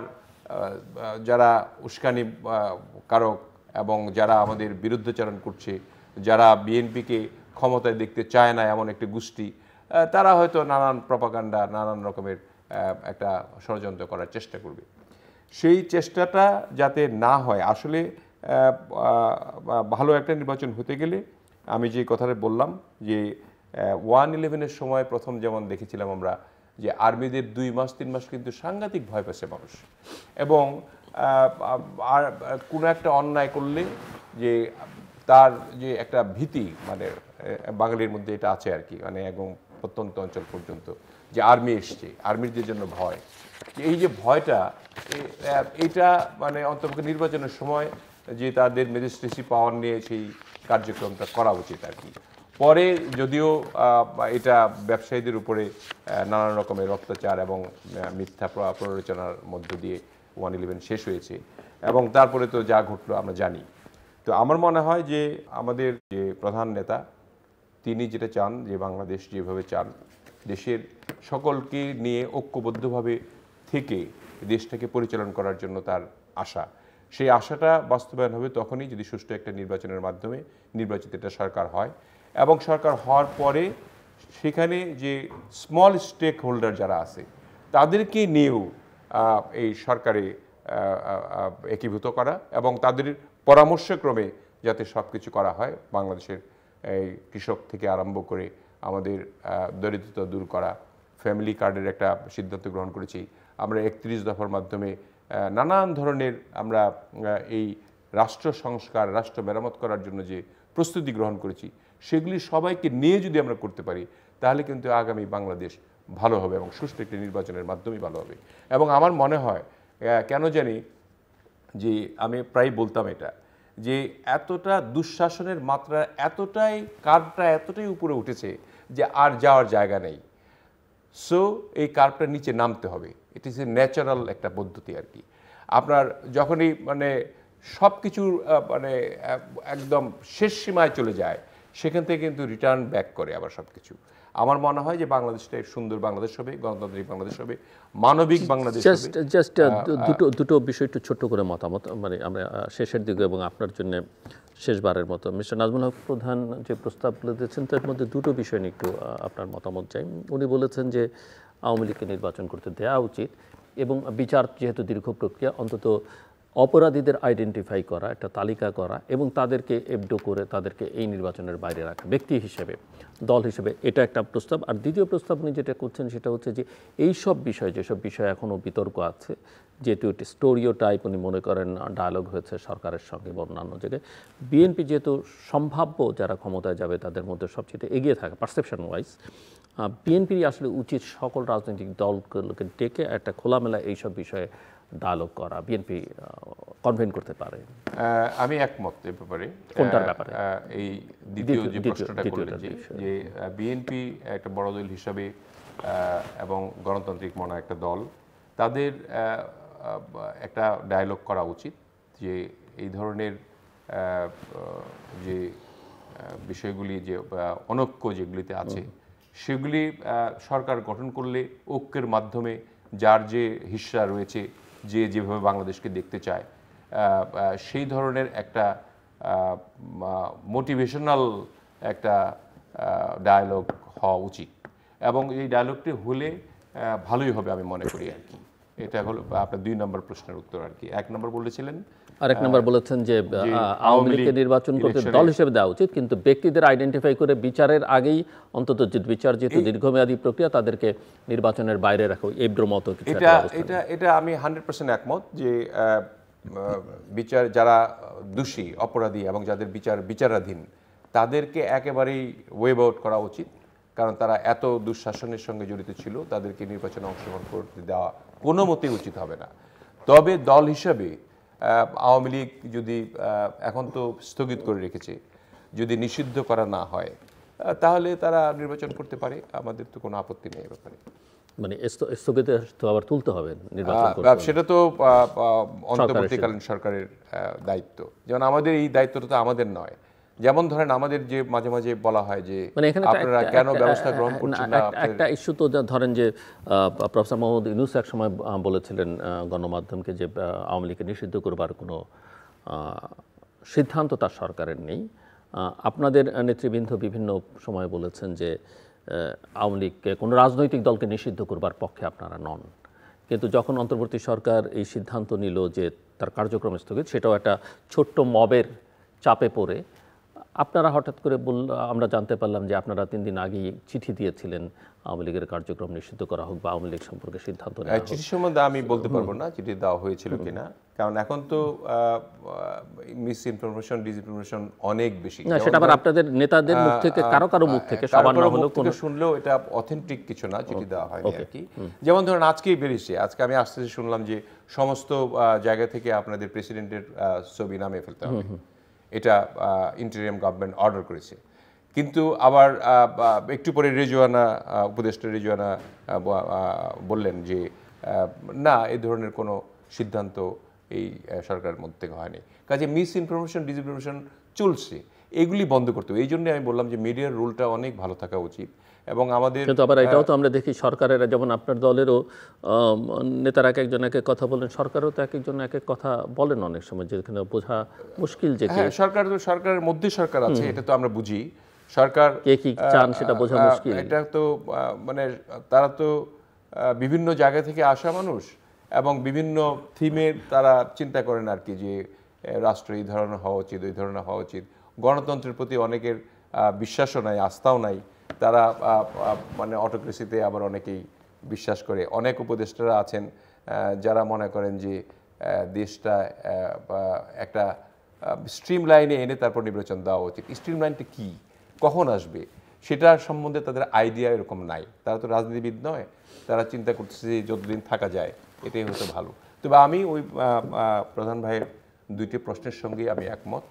যারা উস্কানি কারক এবং যারা আমাদের বিরুদ্ধাচরণ করছে, যারা বিএনপিকে ক্ষমতায় দেখতে চায় না এমন একটি গোষ্ঠী, তারা হয়তো নানান প্রপাগান্ডা, নানান রকমের একটা ষড়যন্ত্র করার চেষ্টা করবে। সেই চেষ্টাটা যাতে না হয়, আসলে ভালো একটা নির্বাচন হতে গেলে আমি যে কথাটা বললাম যে 1/11-এর সময় প্রথম যেমন দেখেছিলাম আমরা যে আর্মিদের 2 মাস 3 মাস কিন্তু সাংঘাতিক ভয় পেয়েছে মানুষ, এবং আর কোনো একটা অন্যায় করলে যে তার যে একটা ভীতি, মানে বাঙালির মধ্যে এটা আছে আর কি, মানে একদম প্রত্যন্ত অঞ্চল পর্যন্ত, যে আর্মি এসছে, আর্মিদের জন্য ভয়। এই যে ভয়টা, এটা মানে অন্তত নির্বাচনের সময় যে তাদের ম্যাজিস্ট্রেসি পাওয়ার নিয়ে সেই কার্যক্রমটা করা উচিত আর কি। পরে যদিও এটা ব্যবসায়ীদের উপরে নানান রকমের অত্যাচার এবং মিথ্যা প্ররোচনার মধ্য দিয়ে 1/11 শেষ হয়েছে, এবং তারপরে তো যা ঘটলো আমরা জানি। তো আমার মনে হয় যে আমাদের যে প্রধান নেতা, তিনি যেটা চান, যে বাংলাদেশ যেভাবে চান, দেশের সকলকে নিয়ে ঐক্যবদ্ধভাবে থেকে দেশটাকে পরিচালনা করার জন্য তার আশা, সেই আশাটা বাস্তবায়ন হবে তখনই যদি সুষ্ঠু একটা নির্বাচনের মাধ্যমে নির্বাচিত একটা সরকার হয়, এবং সরকার হওয়ার পরে সেখানে যে স্মল স্টেক হোল্ডার যারা আছে তাদেরকে নিয়েও এই সরকারে একীভূত করা, এবং তাদের পরামর্শক্রমে যাতে সব কিছু করা হয়। বাংলাদেশের এই কৃষক থেকে আরম্ভ করে আমাদের দরিদ্রতা দূর করা, ফ্যামিলি কার্ডের একটা সিদ্ধান্ত গ্রহণ করেছি আমরা, 31 দফার মাধ্যমে নানান ধরনের আমরা এই রাষ্ট্র সংস্কার, রাষ্ট্র মেরামত করার জন্য যে প্রস্তুতি গ্রহণ করেছি, সেগুলি সবাইকে নিয়ে যদি আমরা করতে পারি, তাহলে কিন্তু আগামী বাংলাদেশ ভালো হবে এবং সুষ্ঠু একটি নির্বাচনের মাধ্যমেই ভালো হবে। এবং আমার মনে হয়, কেন জানি যে আমি প্রায় বলতাম এটা, যে এতটা দুঃশাসনের মাত্রা এতটাই, কার্ভটা এতটাই উপরে উঠেছে যে আর যাওয়ার জায়গা নেই। সো এই কার্ভটা নিচে নামতে হবে। ইট ইজ এ ন্যাচারাল একটা পদ্ধতি আর কি। আপনার যখনই মানে সব কিছুর মানে একদম শেষ সীমায় চলে যায়, সেখান থেকে কিন্তু রিটার্ন ব্যাক করে আবার সব কিছু। আমার মনে হয় যে বাংলাদেশটা সুন্দর বাংলাদেশ হবে, গণতান্ত্রিক বাংলাদেশ হবে, মানবিক বাংলাদেশ হবে।
জাস্ট দুটো বিষয় একটু ছোট্ট করে মতামত, মানে আমরা শেষের দিকে এবং আপনার জন্য শেষবারের মতো মিস্টার নাজমুল হক প্রধান যে প্রস্তাবগুলো দিয়েছেন তার মধ্যে দুটো বিষয় নিয়ে একটু আপনার মতামত চাই। উনি বলেছেন যে আওয়ামী লীগকে নির্বাচন করতে দেওয়া উচিত, এবং বিচার যেহেতু দীর্ঘ প্রক্রিয়া, অন্তত অপরাধীদের আইডেন্টিফাই করা, একটা তালিকা করা, এবং তাদেরকে এবডো করে তাদেরকে এই নির্বাচনের বাইরে রাখা, ব্যক্তি হিসেবে, দল হিসেবে, এটা একটা প্রস্তাব। আর দ্বিতীয় প্রস্তাব উনি যেটা করছেন সেটা হচ্ছে যে এই সব বিষয়, যেসব বিষয় এখনও বিতর্ক আছে, যেহেতু একটি স্টোরিও টাইপ উনি মনে করেন ডায়ালগ হয়েছে সরকারের সঙ্গে বা অন্যান্য জায়গায়, বিএনপি যেহেতু সম্ভাব্য যারা ক্ষমতায় যাবে তাদের মধ্যে সবচেয়ে এগিয়ে থাকে পারসেপশন ওয়াইজ, বিএনপির আসলে উচিত সকল রাজনৈতিক দলগুলোকে ডেকে একটা খোলামেলা এইসব বিষয়ে ডায়ালগ করা। বিএনপি কনভেন্ট করতে পারে।
আমি একমত এ ব্যাপারে।
কোনটার ব্যাপারে?
এই দ্বিতীয় যে প্রশ্নটা করলেন, যে বিএনপি একটা বড় দল হিসাবে এবং গণতান্ত্রিক মনা একটা দল, তাদের একটা ডায়ালগ করা উচিত যে এই ধরনের যে বিষয়গুলি, যে অনৈক্য যেগুলিতে আছে, সেগুলি সরকার গঠন করলে ঐক্যের মাধ্যমে যার যে হিস্সা রয়েছে, যে যেভাবে বাংলাদেশকে দেখতে চায়, সেই ধরনের একটা মোটিভেশনাল একটা ডায়ালগ হওয়া উচিত, এবং এই ডায়ালগটি হলে ভালোই হবে আমি মনে করি আর কি। এটা হলো আপনার 2 নম্বর প্রশ্নের উত্তর আর কি। 1 নম্বর বলেছিলেন,
আরেক নম্বর বলেছেন যে আওয়ামী লীগকে নির্বাচন করতে দল হিসেবে দেওয়া উচিত, কিন্তু ব্যক্তিদের আইডেন্টিফাই করে বিচারের আগেই, অন্তত বিচার যেহেতু দীর্ঘমেয়াদী প্রক্রিয়া, তাদেরকে নির্বাচনের বাইরে রাখো, এবডোর মতো কিছু।
এটা আমি 100% একমত যে বিচার, যারা দোষী অপরাধী এবং যাদের বিচারাধীন, তাদেরকে একেবারেই ওয়েব আউট করা উচিত, কারণ তারা এত দুঃশাসনের সঙ্গে জড়িত ছিল, তাদেরকে নির্বাচনে অংশগ্রহণ করতে দেওয়া কোনো মতেই উচিত হবে না। তবে দল হিসাবে আওয়ামী লীগ যদি এখন তো স্থগিত করে রেখেছে, যদি নিষিদ্ধ করা না হয়, তাহলে তারা নির্বাচন করতে পারে, আমাদের তো কোনো আপত্তি নেই এ ব্যাপারে।
মানে স্থগিত তো আবার তুলতে হবে নির্বাচন,
সেটা তো অন্তর্বর্তীকালীন সরকারের দায়িত্ব। যেমন আমাদের এই দায়িত্বটা তো আমাদের নয়, যেমন ধরেন আমাদের যে মাঝে মাঝে বলা হয় যে
মানে এখানে
আপনারা কেন ব্যবস্থা গ্রহণ করছেন না,
একটা ইস্যু তো ধরেন যে প্রফেসর মোহাম্মদ ইউনূস এক সময় বলেছিলেন গণমাধ্যমকে যে আওয়ামী লীগকে নিষিদ্ধ করবার কোনো সিদ্ধান্ত তার সরকারের নেই। আপনাদের নেতৃবৃন্দ বিভিন্ন সময় বলেছেন যে আওয়ামী লীগকে কোনো রাজনৈতিক দলকে নিষিদ্ধ করবার পক্ষে আপনারা নন, কিন্তু যখন অন্তর্বর্তী সরকার এই সিদ্ধান্ত নিল যে তার কার্যক্রম স্থগিত, সেটাও একটা ছোট্ট মবের চাপে পড়ে আপনারা হঠাৎ করে আমরা জানতে পারলাম যে আপনারা 3 দিন আগেই চিঠি দিয়েছিলেন আওয়ামী লীগের কার্যক্রম নিষিদ্ধ করা হোক বা আওয়ামী লীগ সম্পর্কে সিদ্ধান্ত নেওয়া হোক।
চিঠি সম্বন্ধে আমি বলতে পারবো না চিঠি দেওয়া হয়েছিল কিনা, কারণ এখন তো মিস ইনফরমেশন ডিসইনফরমেশন অনেক বেশি।
না, সেটা আবার আপনাদের নেতাদের মুখ থেকে কারো মুখ থেকে সবার না হলেও কোনো
শুনলেও এটা অথেন্টিক কিছু না, চিঠি দেওয়া হয়নি আর কি। যেমন ধরুন আজকেই বেরিয়েছে, আজকে আমি আসতে শুনলাম যে সমস্ত জায়গা থেকে আপনাদের প্রেসিডেন্টের ছবি নামিয়ে ফেলতে হবে, এটা ইন্টারিয়াম গভর্নমেন্ট অর্ডার করেছে। কিন্তু আবার একটু পরে রিজওয়ানা, উপদেষ্টা রিজওয়ানা বললেন যে না, এই ধরনের কোনো সিদ্ধান্ত এই সরকারের মধ্যে থেকে হয়নি। কাজে মিস ইনফরমেশন ডিসইনফরমেশন চলছে, এগুলি বন্ধ করতে হবে। এই জন্য আমি বললাম যে মিডিয়ার রুলটা অনেক ভালো থাকা উচিত। এবং আমাদের
কিন্তু আবার এটাও তো আমরা দেখি সরকারের, যেমন আপনার দলেরও নেতারা এক একজন এক এক কথা বলেন, সরকারও তো এক একজন এক এক কথা বলেন অনেক সময়, যেখানে বোঝা মুশকিল যে
হ্যাঁ, সরকারের মধ্যে সরকার আছে, এটা তো আমরা বুঝি। সরকার
কে কি চান সেটা বোঝা মুশকিল।
এটা তো মানে তারা তো বিভিন্ন জায়গা থেকে আসা মানুষ এবং বিভিন্ন থিমের তারা চিন্তা করেন আর কি, যে রাষ্ট্র এই ধরনের হওয়া উচিত, ওই ধরনের হওয়া উচিত। গণতন্ত্রের প্রতি অনেকের বিশ্বাসও নাই, আস্থাও নাই। তারা মানে অটোক্রেসিতে আবার অনেকেই বিশ্বাস করে। অনেক উপদেষ্টারা আছেন যারা মনে করেন যে দেশটা একটা স্ট্রিম লাইনে এনে তারপর নির্বাচন দেওয়া উচিত। স্ট্রিম লাইনটা কী, কখন আসবে, সেটার সম্বন্ধে তাদের আইডিয়া এরকম নাই। তারা তো রাজনীতিবিদ নয়, তারা চিন্তা করতেছে যে যতদিন থাকা যায় এটাই হয়তো ভালো। তবে আমি ওই প্রধান ভাইয়ের 2টি প্রশ্নের সঙ্গে আমি একমত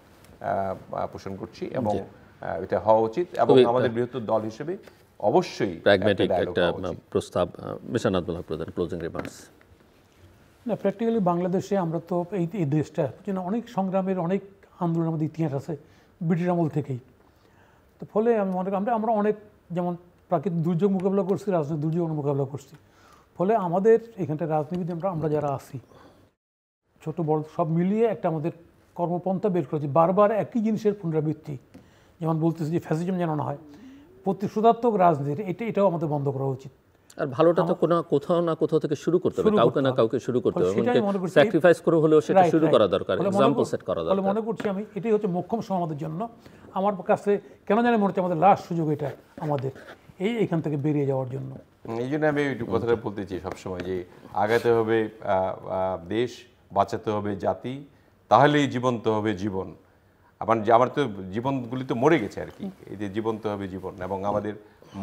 পোষণ করছি এবং এটা হওয়া উচিত। এবং আমাদের বৃহত্তর দল হিসেবে অবশ্যই
প্র্যাগম্যাটিক একটা প্রস্তাব। মিস্টার নাজমুল হক প্রধান, ক্লোজিং রিমার্কস।
না, প্র্যাকটিক্যালি বাংলাদেশে আমরা তো এই দেশটা অনেক সংগ্রামের, অনেক আন্দোলনের মধ্যে ইতিহাস আছে ব্রিটিশ আমল থেকেই। তো ফলে আমি মনে করি আমরা অনেক যেমন প্রাকৃতিক দুর্যোগ মোকাবিলা করছি, রাজনৈতিক দুর্যোগ মোকাবিলা করছি। ফলে আমাদের এখানটায় রাজনীতিবিদ আমরা যারা আছি, ছোট বড় সব মিলিয়ে একটা আমাদের কর্মপন্থা বের করেছি। বারবার একই জিনিসের পুনরাবৃত্তি, যেমন বলতেছি যে ফ্যাসিজম যেন না হয়, প্রতিশোধাত্মক রাজনীতি, এটাও আমাদের বন্ধ করা উচিত।
আর ভালোটা তো কোথাও না কোথাও থেকে শুরু করতে হবে, কাউকে না কাউকে শুরু করতে হবে, স্যাক্রিফাইস করে হলেও সেটা শুরু করা দরকার, এক্সাম্পল সেট করা দরকার।
মনে করছি আমি এটাই হচ্ছে মোক্ষম সময় আমাদের জন্য। আমার কাছে কেন জানি মনে হচ্ছে আমাদের লাস্ট সুযোগ এটা আমাদের এইখান থেকে বেরিয়ে যাওয়ার জন্য।
এই জন্য আমি একটু কথাটা বলতে চাই সবসময় যে আগাতে হবে দেশ, বাঁচাতে হবে জাতি, তাহলেই জীবন্ত হবে জীবন। আমার তো জীবনগুলি তো মরে গেছে আর কি, এই যে জীবন্ত হবে জীবন। এবং আমাদের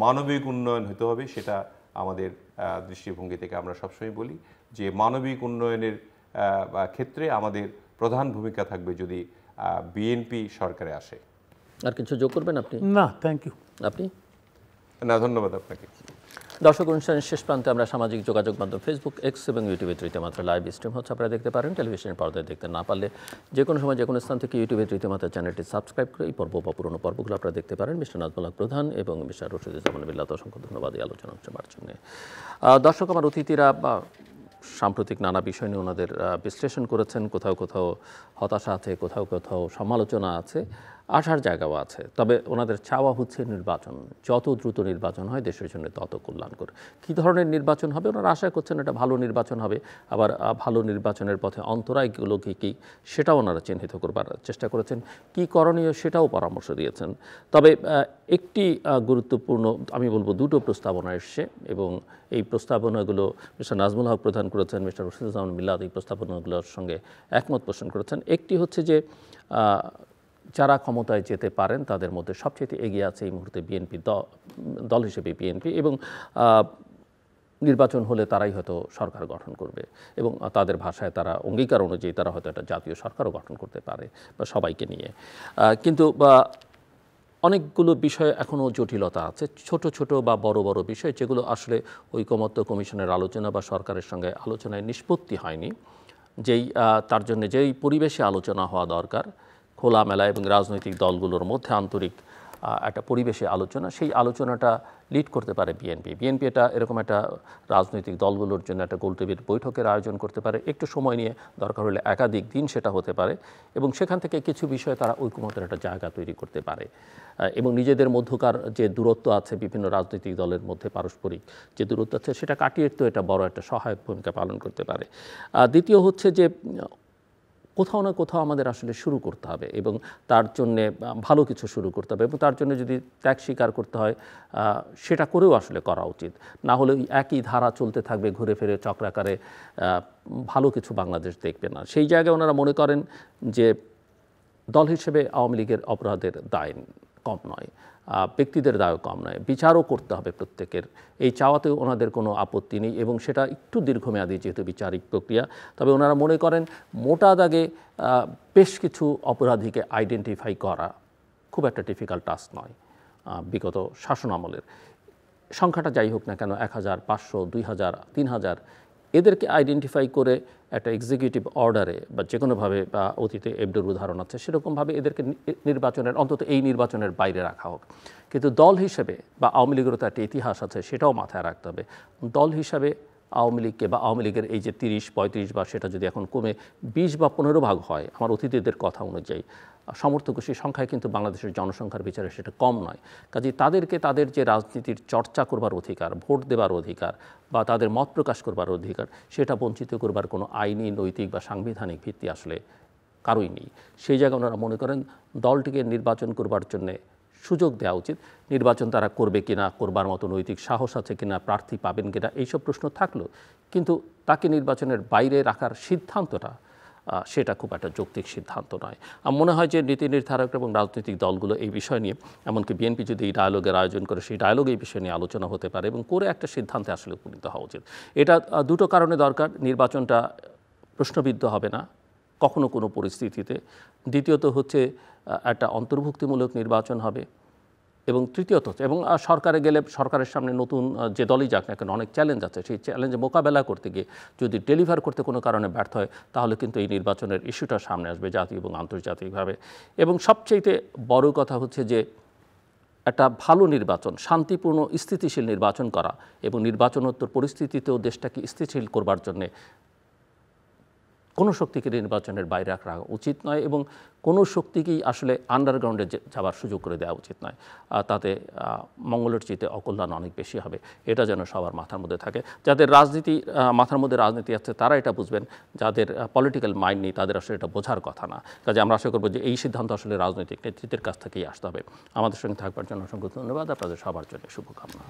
মানবিক উন্নয়ন হতে হবে, সেটা আমাদের দৃষ্টিভঙ্গি থেকে আমরা সবসময় বলি যে মানবিক উন্নয়নের ক্ষেত্রে আমাদের প্রধান ভূমিকা থাকবে যদি বিএনপি সরকারে আসে।
আর কিছু যোগ করবেন আপনি?
না, থ্যাংক ইউ।
আপনি?
না, ধন্যবাদ আপনাকে।
দর্শক, অনুষ্ঠানের শেষ প্রান্তে আমরা সামাজিক যোগাযোগ মাধ্যম ফেসবুক, এক্স এবং ইউটিউবে রীতিমাত্রা লাইভ স্ট্রিম হচ্ছে, আপনারা দেখতে পারেন। টেলিভিশনের পর্দায় দেখতে না পারলে যে কোনো সময় যে কোনো স্থান থেকে ইউটিউবে রীতিমাত্রা চ্যানেলটি সাবস্ক্রাইব করে এই পর্ব বা পুরোনো পর্বগুলো আপনারা দেখতে পারেন। মিস্টার নাজমুল হক প্রধান এবং মিস্টার রশিদুজ্জামান বিল্লাত অসংখ্য ধন্যবাদ এই আলোচনা হওয়ার জন্য। দর্শক, আমার অতিথিরা সাম্প্রতিক নানা বিষয় নিয়ে ওনাদের বিশ্লেষণ করেছেন। কোথাও কোথাও হতাশা আছে, কোথাও কোথাও সমালোচনা আছে, আসার জায়গাও আছে। তবে ওনাদের চাওয়া হচ্ছে নির্বাচন, যত দ্রুত নির্বাচন হয় দেশের জন্য তত কল্যাণকর। কী ধরনের নির্বাচন হবে ওনারা আশা করছেন এটা ভালো নির্বাচন হবে। আবার ভালো নির্বাচনের পথে অন্তরায়গুলো কী সেটাও ওনারা চিহ্নিত করবার চেষ্টা করেছেন। কী করণীয় সেটাও পরামর্শ দিয়েছেন। তবে একটি গুরুত্বপূর্ণ, আমি বলবো 2টো প্রস্তাবনা এসছে এবং এই প্রস্তাবনাগুলো মিস্টার নাজমুল হক প্রধান করেছেন, মিস্টার রশিদুজ্জামান বিল্লাত এই প্রস্তাবনাগুলোর সঙ্গে একমত পোষণ করেছেন। একটি হচ্ছে যে যারা ক্ষমতায় যেতে পারেন তাদের মধ্যে সবচেয়ে এগিয়ে আছে এই মুহূর্তে বিএনপি দল হিসেবে বিএনপি, এবং নির্বাচন হলে তারাই হয়তো সরকার গঠন করবে এবং তাদের ভাষায় তারা অঙ্গীকার অনুযায়ী তারা হয়তো একটা জাতীয় সরকারও গঠন করতে পারে বা সবাইকে নিয়ে। কিন্তু অনেকগুলো বিষয় এখনও জটিলতা আছে, ছোট ছোট বা বড় বড় বিষয়, যেগুলো আসলে ঐকমত্য কমিশনের আলোচনা বা সরকারের সঙ্গে আলোচনায় নিষ্পত্তি হয়নি। তার জন্য যেই পরিবেশে আলোচনা হওয়া দরকার খোলামেলা এবং রাজনৈতিক দলগুলোর মধ্যে আন্তরিক একটা পরিবেশে আলোচনা, সেই আলোচনাটা লিড করতে পারে বিএনপি। বিএনপি এটা এরকম একটা রাজনৈতিক দলগুলোর জন্য একটা গোলটেবিল বৈঠকের আয়োজন করতে পারে, একটু সময় নিয়ে, দরকার হলে একাধিক দিন সেটা হতে পারে, এবং সেখান থেকে কিছু বিষয়ে তারা ঐকমত্যের একটা জায়গা তৈরি করতে পারে এবং নিজেদের মধ্যকার যে দূরত্ব আছে বিভিন্ন রাজনৈতিক দলের মধ্যে পারস্পরিক যে দূরত্ব আছে সেটা কাটিয়ে তো এটা বড় একটা সহায়ক ভূমিকা পালন করতে পারে। দ্বিতীয় হচ্ছে যে কোথাও না কোথাও আমাদের আসলে শুরু করতে হবে এবং তার জন্যে ভালো কিছু শুরু করতে হবে এবং তার জন্য যদি ত্যাগ স্বীকার করতে হয় সেটা করেও আসলে করা উচিত। না হলে একই ধারা চলতে থাকবে ঘুরে ফিরে চক্রাকারে, ভালো কিছু বাংলাদেশ দেখবে না। সেই জায়গায় ওনারা মনে করেন যে দল হিসেবে আওয়ামী লীগের অপরাধের দায় কম নয়, ব্যক্তিদের দায়ও কম নয়, বিচারও করতে হবে প্রত্যেকের, এই চাওয়াতেও ওনাদের কোনো আপত্তি নেই এবং সেটা একটু দীর্ঘমেয়াদী যেহেতু বিচারিক প্রক্রিয়া। তবে ওনারা মনে করেন মোটা দাগে বেশ কিছু অপরাধীকে আইডেন্টিফাই করা খুব একটা ডিফিকাল্ট টাস্ক নয়। বিগত শাসন আমলের সংখ্যাটা যাই হোক না কেন 1000, 500, 2000, 3000 এদেরকে আইডেন্টিফাই করে একটা এক্সিকিউটিভ অর্ডারে বা যে কোনোভাবে, বা অতীতে এবডোর উদাহরণ আছে সেরকমভাবে এদেরকে নির্বাচনের, অন্তত এই নির্বাচনের বাইরে রাখা হোক। কিন্তু দল হিসেবে, বা আওয়ামী লীগেরও তো একটা ইতিহাস আছে সেটাও মাথায় রাখতে হবে, দল হিসাবে আওয়ামী লীগকে বা আওয়ামী লীগের এই যে 30-35 বা সেটা যদি এখন কমে 20 বা 15 ভাগ হয়, আমার অতিথিদের কথা অনুযায়ী সমর্থক সেই সংখ্যায় কিন্তু বাংলাদেশের জনসংখ্যার বিচারে সেটা কম নয়। কাজেই তাদেরকে তাদের যে রাজনীতির চর্চা করবার অধিকার, ভোট দেবার অধিকার বা তাদের মত প্রকাশ করবার অধিকার, সেটা বঞ্চিত করবার কোনো আইনি, নৈতিক বা সাংবিধানিক ভিত্তি আসলে কারোই নেই। সেই জায়গায় ওনারা মনে করেন দলটিকে নির্বাচন করবার জন্যে সুযোগ দেওয়া উচিত। নির্বাচন তারা করবে কিনা, করবার মতো নৈতিক সাহস আছে কিনা, প্রার্থী পাবেন কিনা, এইসব প্রশ্ন থাকলো, কিন্তু তাকে নির্বাচনের বাইরে রাখার সিদ্ধান্তটা সেটা খুব একটা যৌক্তিক সিদ্ধান্ত নয়। আমার মনে হয় যে নীতি নির্ধারক এবং রাজনৈতিক দলগুলো এই বিষয় নিয়ে, এমনকি বিএনপি যদি এই ডায়ালগের আয়োজন করে, সেই ডায়ালগে এই বিষয় নিয়ে আলোচনা হতে পারে এবং করে একটা সিদ্ধান্তে আসলে উপনীত হওয়া উচিত। এটা দুটো কারণে দরকার। নির্বাচনটা প্রশ্নবিদ্ধ হবে না কখনো কোনো পরিস্থিতিতে। দ্বিতীয়ত হচ্ছে একটা অন্তর্ভুক্তিমূলক নির্বাচন হবে এবং তৃতীয়ত এবং সরকারে গেলে সরকারের সামনে নতুন যে দলই যাক না কেন অনেক চ্যালেঞ্জ আছে, সেই চ্যালেঞ্জে মোকাবেলা করতে গিয়ে যদি ডেলিভার করতে কোনো কারণে ব্যর্থ হয় তাহলে কিন্তু এই নির্বাচনের ইস্যুটা সামনে আসবে জাতীয় এবং আন্তর্জাতিকভাবে। এবং সবচেয়ে বড় কথা হচ্ছে যে একটা ভালো নির্বাচন, শান্তিপূর্ণ স্থিতিশীল নির্বাচন করা এবং নির্বাচনোত্তর পরিস্থিতিতেও দেশটাকে স্থিতিশীল করবার জন্যে কোনো শক্তিকে নির্বাচনের বাইরে রাখা উচিত নয় এবং কোনো শক্তিকেই আসলে আন্ডারগ্রাউন্ডে যাওয়ার সুযোগ করে দেওয়া উচিত নয়। তাতে মঙ্গলের চেয়ে অকল্যাণ অনেক বেশি হবে। এটা যেন সবার মাথার মধ্যে থাকে। যাদের মাথার মধ্যে রাজনীতি আছে তারা এটা বুঝবেন, যাদের পলিটিক্যাল মাইন্ড নেই তাদের আসলে এটা বোঝার কথা না। কাজে আমরা আশা করবো যে এই সিদ্ধান্ত আসলে রাজনৈতিক নেতৃত্বের কাছ থেকেই আসতে হবে। আমাদের সঙ্গে থাকবার জন্য অসংখ্য ধন্যবাদ। আপনাদের সবার জন্য শুভকামনা।